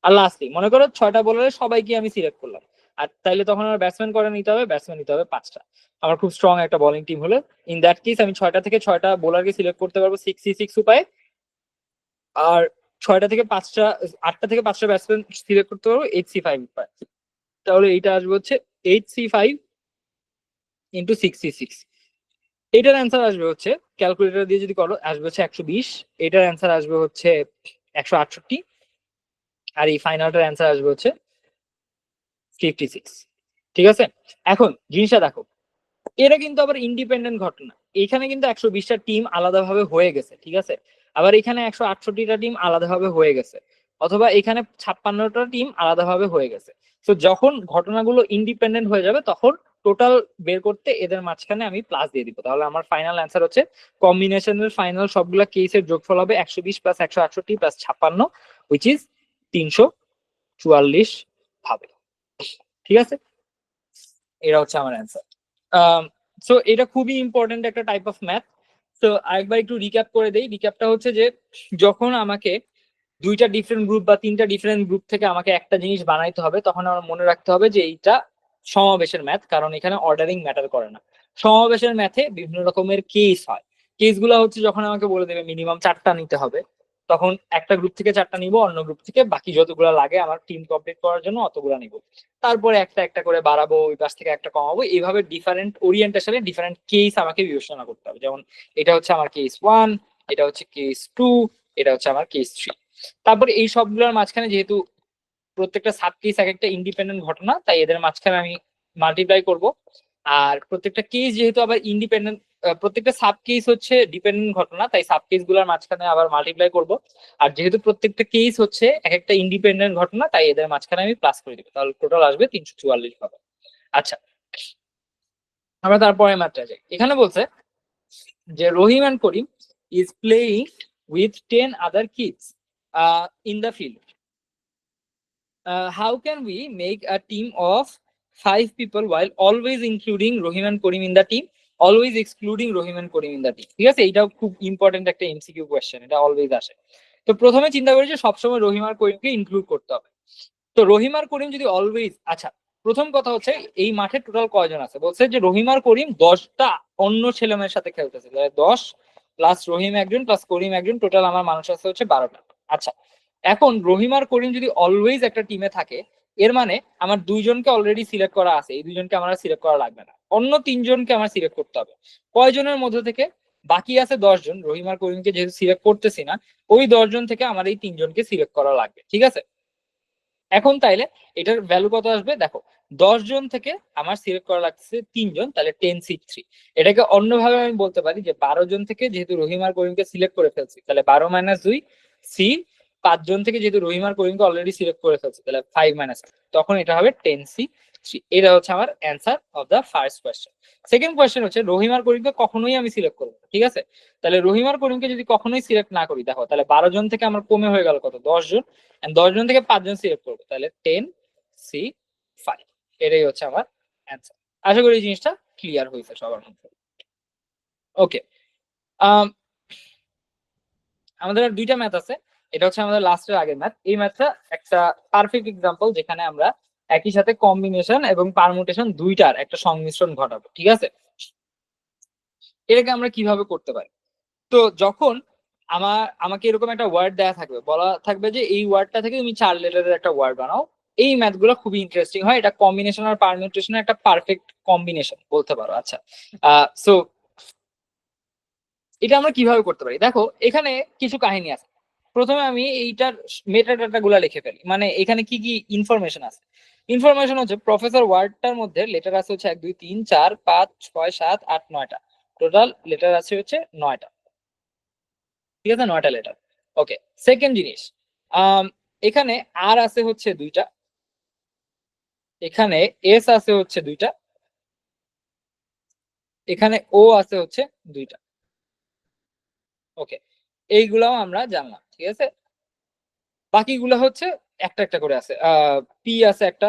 আর লাস্টলি মনে করো 6টা বোলারে সবাইকে আমি সিলেক্ট করলাম, আর তাইলে তখন আমার ব্যাটসম্যান করে নিতে হবে, ব্যাটসম্যান নিতে হবে 5টা। আমার খুব স্ট্রং একটা বোলিং টিম হলে ইন দ্যাট কেস আমি 6টা থেকে 6টা বোলারকে সিলেক্ট করতে পারবো 66 উপায়ে, আর 6টা থেকে 5টা 8টা থেকে 5টা ব্যাটসম্যান সিলেক্ট করতে পারবো 8c5 উপায়ে। তাহলে এইটা আসবে হচ্ছে 8c5 ইন্টু 66। এটার অ্যান্সার আসবে হচ্ছে, ক্যালকুলেটর দিয়ে যদি করো আসবে হচ্ছে 120, এটার অ্যান্সার আসবে হচ্ছে 168, আর এই ফাইনালটার অ্যান্সার আসবে হচ্ছে 56। ঠিক আছে, এখন জিনিসটা দেখো, এরা কিন্তু আবার ইন্ডিপেন্ডেন্ট ঘটনা। এখানে কিন্তু 120টা টিম আলাদাভাবে হয়ে গেছে, ঠিক আছে, আবার এখানে 168টা টিম আলাদাভাবে হয়ে গেছে, অথবা এখানে 56টা টিম আলাদাভাবে হয়ে গেছে। তো যখন ঘটনাগুলো ইন্ডিপেন্ডেন্ট হয়ে যাবে তখন টোটাল বের করতে এদের মাঝখানে আমি প্লাস দিয়ে দিব, তাহলে আমার ফাইনাল অ্যান্সার হচ্ছে কম্বিনেশনের ফাইনাল সবগুলা কেসের যোগফল হবে 120 প্লাস 168 প্লাস 56, হুইচ ইজ 344 ভাবে। ঠিক আছে, এটা হচ্ছে আমার অ্যান্সার। সো এটা খুবই ইম্পর্টেন্ট একটা টাইপ অফ ম্যাথ। তো আরেকবার একটু রিক্যাপ করে দেই। রিক্যাপটা হচ্ছে যে যখন আমাকে 2টা ডিফারেন্ট গ্রুপ বা 3টা ডিফারেন্ট গ্রুপ থেকে আমাকে একটা জিনিস বানাইতে হবে, তখন আমার মনে রাখতে হবে যে এইটা সমাবেশের ম্যাথ, কারণ এখানে অর্ডারিং ম্যাটার করে না। সমাবেশের ম্যাথে বিভিন্ন রকমের কেস হয়। কেস গুলা হচ্ছে যখন আমাকে বলে দেবে মিনিমাম 4টা নিতে হবে, তখন একটা গ্রুপ থেকে 4টা নিব, অন্য গ্রুপ থেকে বাকি যতগুলো লাগে আমার টিম কমপ্লিট করার জন্য অতগুলো নিব। তারপরে একটা একটা করে বাড়াবো, ওই পাশ থেকে একটা কমাবো, এইভাবে ডিফারেন্ট ওরিয়েন্টেশনে ডিফারেন্ট কেস আমাকে বিবেচনা করতে হবে। যেমন এটা হচ্ছে আমার কেস 1, এটা হচ্ছে কেস 2, এটা হচ্ছে আমার কেস 3। তারপরে এই সবগুলোর মাঝখানে যেহেতু প্রত্যেকটা সাব কেস এক একটা ইন্ডিপেন্ডেন্ট ঘটনা, তাই এদের মাঝখানে আমি মাল্টিপ্লাই করব। আর প্রত্যেকটা কেস যেহেতু আবার ইন্ডিপেন্ডেন্ট, প্রত্যেকটা সাব কেস হচ্ছে ডিপেন্ডেন্ট ঘটনা, তাই সাব কেস গুলোর মাঝখানে আবার মাল্টিপ্লাই করব। আর যেহেতু প্রত্যেকটা কেস হচ্ছে এক একটা ইন্ডিপেন্ডেন্ট ঘটনা, তাই এদের মাঝখানে আমি প্লাস করে দিব, তাহলে টোটাল আসবে 344 পাবো। আচ্ছা, আমরা তারপরে ম্যাথটা যাই। এখানে বলছে যে Rahim and Karim is playing with 10 other kids in the field. How can we make a team of 5 people while always including Rohim and Karim in the team, always excluding Rohim and Karim in the team? ঠিক আছে, এটাও খুব important একটা MCQ question, এটা always আসে। তো প্রথমে চিন্তা করি যে সবসময় রহিম আর করিমকে ইনক্লুড করতে হবে। তো রহিম আর করিম যদি অলওয়েজ, আচ্ছা প্রথম কথা হচ্ছে এই মাঠে টোটাল কয়জন আছে, বলছে যে রহিম আর করিম 10টা অন্য ছেলেমেয়ের সাথে খেলতেছে, 10 প্লাস রহিম একজন প্লাস করিম একজন, টোটাল আমার মানুষ আছে হচ্ছে 12টা। আচ্ছা, এখন রহিম আর করিম যদি অলওয়েজ একটা টিমে থাকে, এর মানে আমার 2জনকে অলরেডি সিলেক্ট করা আছে, এই 2জনকে আমার সিলেক্ট করা লাগবে না, অন্য 3জনকে আমার সিলেক্ট করতে হবে। কয়জনের মধ্যে থেকে? বাকি আছে 10জন, রহিম আর করিমকে যেহেতু সিলেক্ট করতেছি না, ওই 10জন থেকে আমার এই 3জনকে সিলেক্ট করা লাগবে। ঠিক আছে, এখন তাইলে এটার ভ্যালু কত আসবে দেখো, 10জন থেকে আমার সিলেক্ট করা লাগছে 3জন, তাহলে 10c3। এটাকে অন্যভাবে আমি বলতে পারি যে 12জন থেকে যেহেতু রহিম আর করিমকে সিলেক্ট করে ফেলছি, তাহলে 12 - 2 সি। 5জন থেকে যেহেতু রহিম আর করিমকে অলরেডি সিলেক্ট করে ফেলছি, তাহলে 5 - তখন এটা হবে 10c3। এটা হচ্ছে আমার answer of the first question. Second question হচ্ছে রহিম আর করিমকে কখনোই আমি সিলেক্ট করবো না। ঠিক আছে, তাহলে রহিম আর করিমকে যদি কখনোই সিলেক্ট না করি, দেখো তাহলে 12জন থেকে আমার কমে হয়ে গেল কত, 10জন। 10জন থেকে 5জন সিলেক্ট করবো, তাহলে 10c5। এটাই হচ্ছে আমার অ্যান্সার। আশা করি এই জিনিসটা ক্লিয়ার হয়েছে সবার মধ্যে। ওকে, আমাদের আর 2টা ম্যাথ আছে। এটা হচ্ছে আমাদের লাস্টের আগের ম্যাথ। এই ম্যাথটা একটা পারফেক্ট এক্সাম্পল যেখানে আমরা একই সাথে কম্বিনেশন এবং পারমুটেশন দুইটার একটা সংমিশ্রণ ঘটাবো। ঠিক আছে, এটাকে আমরা কিভাবে করতে পারি? তো যখন আমাকে এরকম একটা ওয়ার্ড দেয়া থাকবে, বলা থাকবে যে এই ওয়ার্ডটা থেকে তুমি 4 লেটারের একটা ওয়ার্ড বানাও, এই ম্যাথগুলো খুবই ইন্টারেস্টিং হয়, এটা কম্বিনেশন আর পারমিউটেশনের একটা পারফেক্ট কম্বিনেশন বলতে পারো। আচ্ছা, সো এটা আমরা কিভাবে করতে পারি, দেখো এখানে কিছু কাহিনী আছে। প্রথমে আমি এইটার মেটা ডাটা গুলা লিখে ফেলি, মানে এখানে কি কি ইনফরমেশন আছে। ইনফরমেশন হচ্ছে প্রফেসর ওয়ার্ডটার মধ্যে লেটার আছে হচ্ছে 1 2 3 4 5 6 7 8 9টা, টোটাল লেটার আছে হচ্ছে 9টা। ঠিক আছে, 9টা লেটার। ওকে, সেকেন্ড জিনিস, আম, এখানে আর আছে হচ্ছে 2টা, এখানে এস আছে হচ্ছে 2টা, এখানে ও আছে হচ্ছে 2টা। ওকে, এইগুলাও আমরা জানলাম। ঠিক আছে, বাকিগুলো হচ্ছে একটা একটা করে আছে। পি আছে একটা,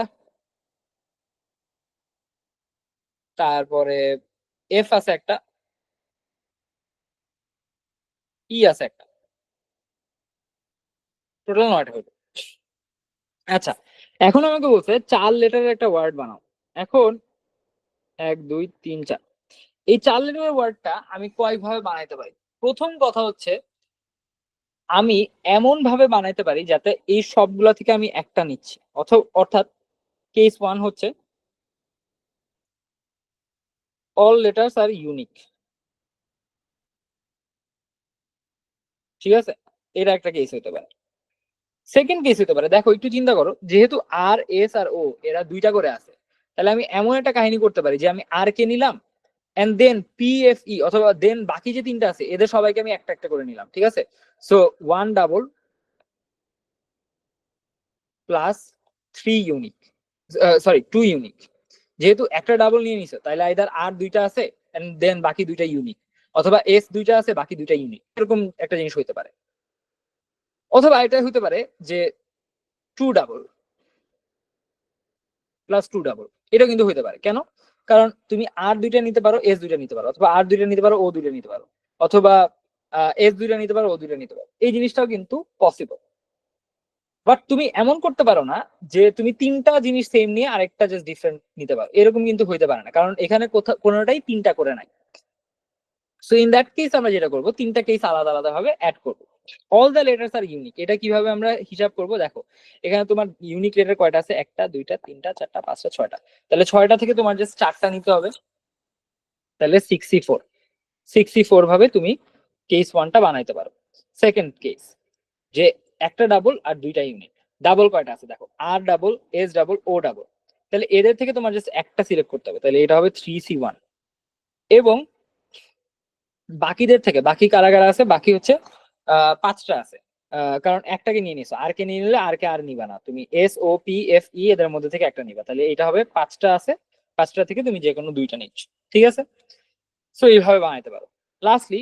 তারপরে এফ আছে একটা, ই আছে একটা, টোটাল 9টা হইলো। আচ্ছা, এখন আমাকে বলছে 4 লেটারের একটা ওয়ার্ড বানাও। এখন 1 2 3 4, এই 4 লেটারের ওয়ার্ডটা আমি কয়ভাবে বানাইতে পারি? প্রথম কথা হচ্ছে আমি এমন ভাবে বানাইতে পারি যাতে এই সবগুলা থেকে আমি একটা নিচ্ছি, অর্থাৎ কেস 1 হচ্ছে অল লেটার্স আর ইউনিক। ঠিক আছে, এটা একটা কেস হতে পারে। সেকেন্ড কেস হতে পারে, দেখো একটু চিন্তা করো, যেহেতু আর এস আর ও এরা দুইটা করে আছে, তাহলে আমি এমন একটা কাহিনী করতে পারি যে আমি আর কে নিলাম and then P F E, অথবা দেন বাকি যে তিনটা আছে এদের সবাইকে আমি একটা একটা করে নিলাম। ঠিক আছে, so 1 double plus 3 unique, sorry 2 unique. যেহেতু একটা ডাবল নিয়ে নিছো তাহলে আইদার আর দুইটা আছে এন্ড দেন বাকি দুইটা ইউনিক, অথবা এস দুইটা আছে বাকি দুইটা ইউনিক, এরকম একটা জিনিস হইতে পারে। অথবা এটা হইতে পারে যে 2 ডাবল প্লাস 2 ডাবল, এটা কিন্তু হইতে পারে। কেন? কারণ তুমি আর দুইটা নিতে পারো, এস দুইটা নিতে পারো, অথবা আর দুইটা নিতে পারো, ও দুইটা নিতে পারো, অথবা এস দুইটা নিতে পারো, ও দুইটা নিতে পারো। এই জিনিসটাও কিন্তু পসিবল। বাট তুমি এমন করতে পারো না যে তুমি তিনটা জিনিস সেম নিয়ে আরেকটা জাস্ট ডিফারেন্ট নিতে পারো, এরকম কিন্তু হইতে পারে না, কারণ এখানে কোনোটাই তিনটা করে নাই। সো ইন দ্যাট কেস আমরা যেটা করবো, তিনটা কেস আলাদা আলাদা ভাবে অ্যাড করবো। All the letters are unique, এটা কিভাবে আমরা হিসাব করবো? দেখো এখানে তোমার ইউনিক লেটার কয়টা আছে? একটা, দুইটা, তিনটা, চারটা, পাঁচটা, ছয়টা। তাহলে ছয়টা থেকে তোমার জাস্ট চারটা নিতে হবে, তাহলে 64। 64 ভাবে তুমি কেস 1টা বানাইতে পারো। সেকেন্ড কেস, যে একটা ডাবল আর দুইটা ইউনিট। ডাবল কয়টা আছে দেখো, আর double, S double, O double. তাহলে এদের থেকে তোমার জাস্ট একটা সিলেক্ট করতে হবে, তাহলে এটা হবে 3C1। এবং বাকিদের থেকে, বাকি কারা কারা আছে? বাকি হচ্ছে পাঁচটা আছে। কারণ একটাকে নিয়ে নিছো, আর কে নিয়ে নিলে আর কে আর নিবা না, তুমি S O P F E এদের মধ্যে থেকে একটা নিবা, তাহলে এটা হবে পাঁচটা আছে, পাঁচটা থেকে তুমি যে কোনো দুইটা নিচ্ছ। ঠিক আছে, সো এইভাবে বানাইতে পারো। লাস্টলি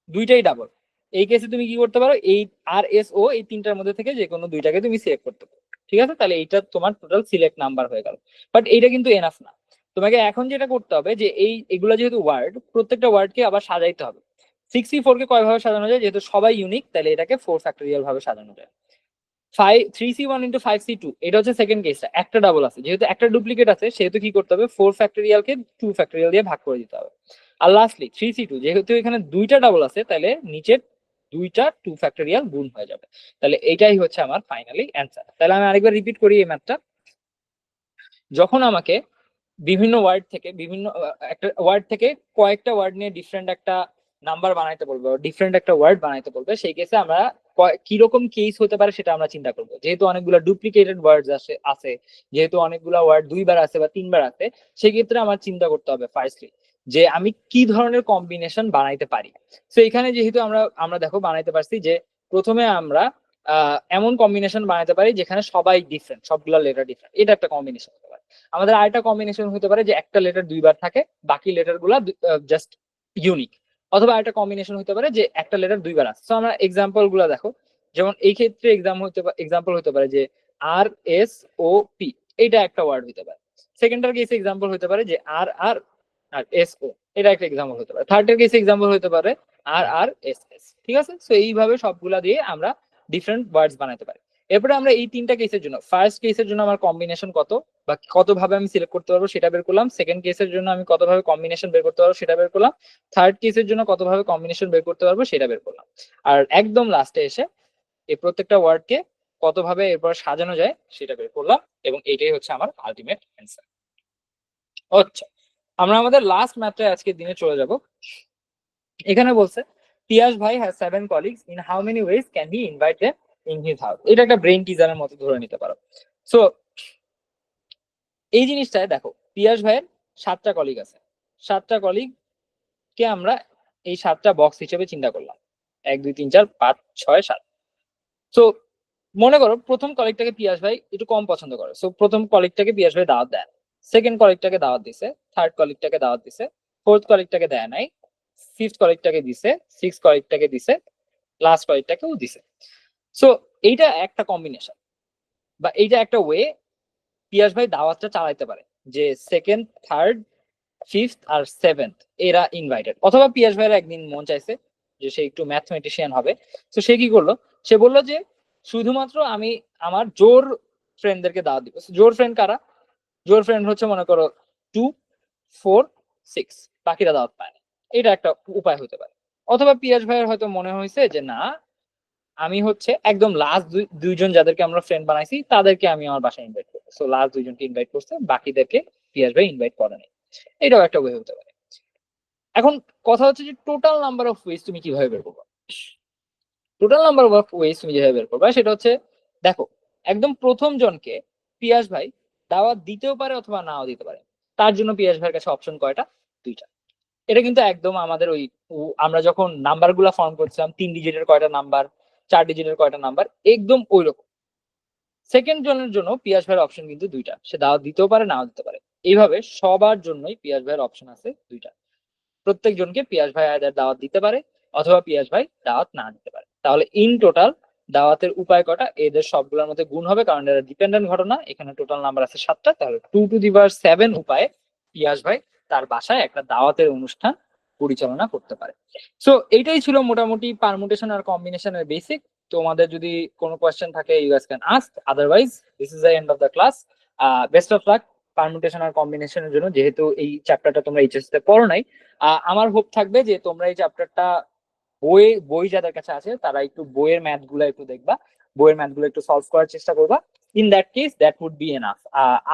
দুইটাই ডাবল, এই কেসে তুমি কি করতে পারো? এই আর এস ও এই তিনটার মধ্যে থেকে যে কোনো দুইটাকে তুমি সিলেক্ট করতে পারো। ঠিক আছে, তাহলে এইটা তোমার টোটাল সিলেক্ট নাম্বার হয়ে গেল। বাট এইটা কিন্তু এনাফ না, তোমাকে এখন যেটা করতে হবে যে এগুলো যেহেতু ওয়ার্ড, প্রত্যেকটা ওয়ার্ডকে আবার সাজাইতে হবে। 64 কে কয় ভাবে সাজানো যায়? যেহেতু সবাই ইউনিক, তাহলে এটাকে 4 ফ্যাক্টোরিয়াল ভাবে সাজানো যায়। 3C1 ইন্টু 5C2, এটা হচ্ছে সেকেন্ড কেসটা, একটা ডাবল আছে, যেহেতু একটা ডুপ্লিকেট আছে সেহেতু কি করতে হবে? 4 ফ্যাক্টোরিয়ালকে 2 ফ্যাক্টোরিয়াল দিয়ে ভাগ করে দিতে হবে। আর লাস্টলি 3C2, যেহেতু এখানে দুইটা ডাবল আছে তাহলে নিচের দুইটা 2 ফ্যাক্টোরিয়াল গুণ হয়ে যাবে। তাহলে এটাই হচ্ছে আমার ফাইনালি অ্যান্সার। তাহলে আমি আরেকবার রিপিট করি এই ম্যাথটা। যখন আমাকে বিভিন্ন ওয়ার্ড থেকে, বিভিন্ন একটা ওয়ার্ড থেকে কয়েকটা ওয়ার্ড নিয়ে ডিফারেন্ট একটা নাম্বার বানাইতে বলবে, ডিফারেন্ট একটা ওয়ার্ড বানাইতে বলবে, সেই কেসে আমরা কিরকম কেস হতে পারে সেটা আমরা চিন্তা করবো। যেহেতু অনেকগুলো ডুপ্লিকেটেড ওয়ার্ড আছে, যেহেতু অনেকগুলো ওয়ার্ড দুইবার আছে বা তিনবার আছে, সেক্ষেত্রে আমার চিন্তা করতে হবে ফার্স্টলি যে আমি কি ধরনের কম্বিনেশন বানাইতে পারি। তো এখানে যেহেতু আমরা আমরা দেখো বানাইতে পারছি যে প্রথমে আমরা এমন কম্বিনেশন বানাইতে পারি যেখানে সবাই ডিফারেন্ট, সবগুলো লেটার ডিফারেন্ট, এটা একটা কম্বিনেশন হতে পারে। আমাদের আরেকটা কম্বিনেশন হতে পারে যে একটা লেটার দুইবার থাকে, বাকি লেটার গুলা জাস্ট ইউনিক। অথবা একটা কম্বিনেশন হতে পারে যে একটা লেটার দুইবার আছে। তো আমরা এক্সাম্পল গুলা দেখো, যেমন এই ক্ষেত্রে এক্সাম্পল হতে পারে যে আর এস ও পি, এইটা একটা ওয়ার্ড হতে পারে। সেকেন্ডার কেসে এক্সাম্পল হতে পারে যে আর আর আর এস ও, এটা একটা এক্সাম্পল হতে পারে। থার্ডের কেসে এক্সাম্পল হতে পারে আর আর এস এস। ঠিক আছে, তো এইভাবে সবগুলা দিয়ে আমরা ডিফারেন্ট ওয়ার্ডস বানাতে পারি। এরপরে আমরা এই তিনটা কেসের জন্য, ফার্স্ট কেসের জন্য আমার কম্বিনেশন কত বা কত ভাবে আমি সিলেক্ট করতে পারবো সেটা বের করলাম। সেকেন্ড কেসের জন্য আমি কত ভাবে কম্বিনেশন বের করতে পারবো সেটা বের করলাম। থার্ড কেসের জন্য কত ভাবে কম্বিনেশন বের করতে পারবো সেটা বের করলাম। আর একদম লাস্টে এসে এই প্রত্যেকটা ওয়ার্ডকে কত ভাবে এরপর সাজানো যায় সেটা বের করলাম, এবং এইটাই হচ্ছে আমার আলটিমেট অ্যান্সার। আচ্ছা, আমরা আমাদের লাস্ট ম্যাথটায় আজকের দিনে চলে যাব। এখানে বলছে পিয়াস ভাই has 7 colleagues, in how many ways can he invite them in his house? এটা একটা ব্রেন টিজারের মতো ধরে নিতে পারো। সো এই জিনিসটায় দেখো, পিয়াস ভাইয়ের 7টা কলিগ আছে, 7টা কলিগ কে আমরা এই 7টা বক্স হিসেবে চিন্তা করলাম, 1 2 3 4 5 6 7। সো মনে করো প্রথম কলিগটাকে পিয়াস ভাই একটু কম পছন্দ করে, সো প্রথম কলিগটাকে পিয়াস ভাই দাওয়াত দেয়, সেকেন্ড কলিগটাকে দাওয়াত দিছে, থার্ড কলিগটাকে দাওয়াত দিছে, ফোর্থ কলিগটাকে দেয় নাই, ফিফথ কলিগটাকে দিছে, সিক্স কলিগটাকে দিছে, লাস্ট কলিগটাকেও দিছে। সো এইটা একটা কম্বিনেশন বা এইটা একটা ওয়ে পিয়াস ভাই দাওয়াতটা চালাইতে পারে, যে সেকেন্ড, থার্ড, ফিফথ আর সেভেন্থ এরা ইনভাইটেড। অথবা পিয়াস ভাইয়ের একদিন মন চাইছে যে সে একটু ম্যাথমেটিশিয়ান হবে। তো সে কি করলো, সে বললো যে শুধুমাত্র আমি আমার জোর ফ্রেন্ডদেরকে দাওয়াত দিব। জোর ফ্রেন্ড কারা? জোর ফ্রেন্ড হচ্ছে মনে করো 2, 4, 6, বাকিরা দাওয়াত পায় না। এটা একটা উপায় হতে পারে। অথবা পিয়াস ভাইয়ের হয়তো মনে হয়েছে যে না, আমি হচ্ছে একদম লাস্ট দুইজন যাদেরকে আমরা ফ্রেন্ড বানাইছি তাদেরকে আমি আমার বাসায় ইনভাইট করবো। সো লাস্ট দুইজনকে ইনভাইট করছে, বাকিদেরকে পিয়াস ভাই ইনভাইট করে নাই। এটাও একটা ওয়ে হতে পারে। এখন কথা হচ্ছে যে টোটাল নাম্বার অফ ওয়েজ তুমি কিভাবে বের করবে। টোটাল নাম্বার অফ ওয়েজ তুমি যেভাবে বের করবে সেটা হচ্ছে, দেখো একদম প্রথম জনকে পিয়াস ভাই দাওয়াত দিতেও পারে অথবা নাও দিতে পারে। তার জন্য পিয়াস ভাইয়ের কাছে অপশন কয়টা? দুইটা। এটা কিন্তু একদম আমাদের ওই আমরা যখন নাম্বার গুলা ফর্ম করছিলাম 3 ডিজিটের কয়টা নাম্বার, 4 ডিজিটের কয়টা নাম্বার, একদম ওই রকম। সেকেন্ড জনের জন্য পিয়াস ভাইয়ের অপশন কিন্তু দুইটা, সে দাওয়াত দিতেও পারে নাও দিতে পারে। এইভাবে সবার জন্যই পিয়াস ভাইয়ের অপশন আছে দুইটা। প্রত্যেক জনকে পিয়াস ভাই আয়দার দাওয়াত দিতে পারে অথবা পিয়াস ভাই দাওয়াত না দিতে পারে। তাহলে ইন টোটাল দাওয়াতের উপায় কটা? এদের সবগুলোর মধ্যে গুণ হবে, কারণ এরা ডিপেন্ডেন্ট ঘটনা। এখানে টোটাল নাম্বার আছে 7টা। তাহলে 2 টু দি পাওয়ার 7 উপায়ে পিয়াস ভাই তার বাসায় একটা দাওয়াতের অনুষ্ঠান পরিচালনা করতে পারে। সো এইটাই ছিল মোটামুটি পারমুটেশন আর কম্বিনেশনের বেসিক। তোমাদের যদি কোনো কোয়েশ্চেন থাকে you guys can ask, otherwise this is the end of the class. Best of luck permutation আর কম্বিনেশনের জন্য, যেহেতু এই চ্যাপ্টারটা তোমরা এইচএসসি তে পড়ো নাই। আমার হোপ থাকবে যে তোমরা এই চ্যাপ্টারটা বই যাদের কাছে আছে তারা একটু বইয়ের ম্যাথ গুলো একটু দেখবা, বইয়ের ম্যাথ গুলো একটু সলভ করার চেষ্টা করবা। In that case that would be enough.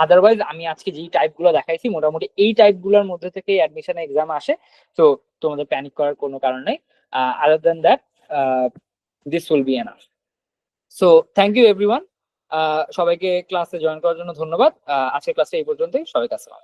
Otherwise আমি আজকে যেই টাইপ গুলো দেখাইছি মোটামুটি এই টাইপ গুলোর মধ্যে থেকে অ্যাডমিশন এক্সাম আসে। তো তোমাদের প্যানিক করার কোনো কারণ নেই। Other than that this will be enough. So thank you everyone. সবাইকে ক্লাসে জয়েন করার জন্য ধন্যবাদ। আজকের ক্লাসে এই পর্যন্তই। সবাইকে আসসালাম।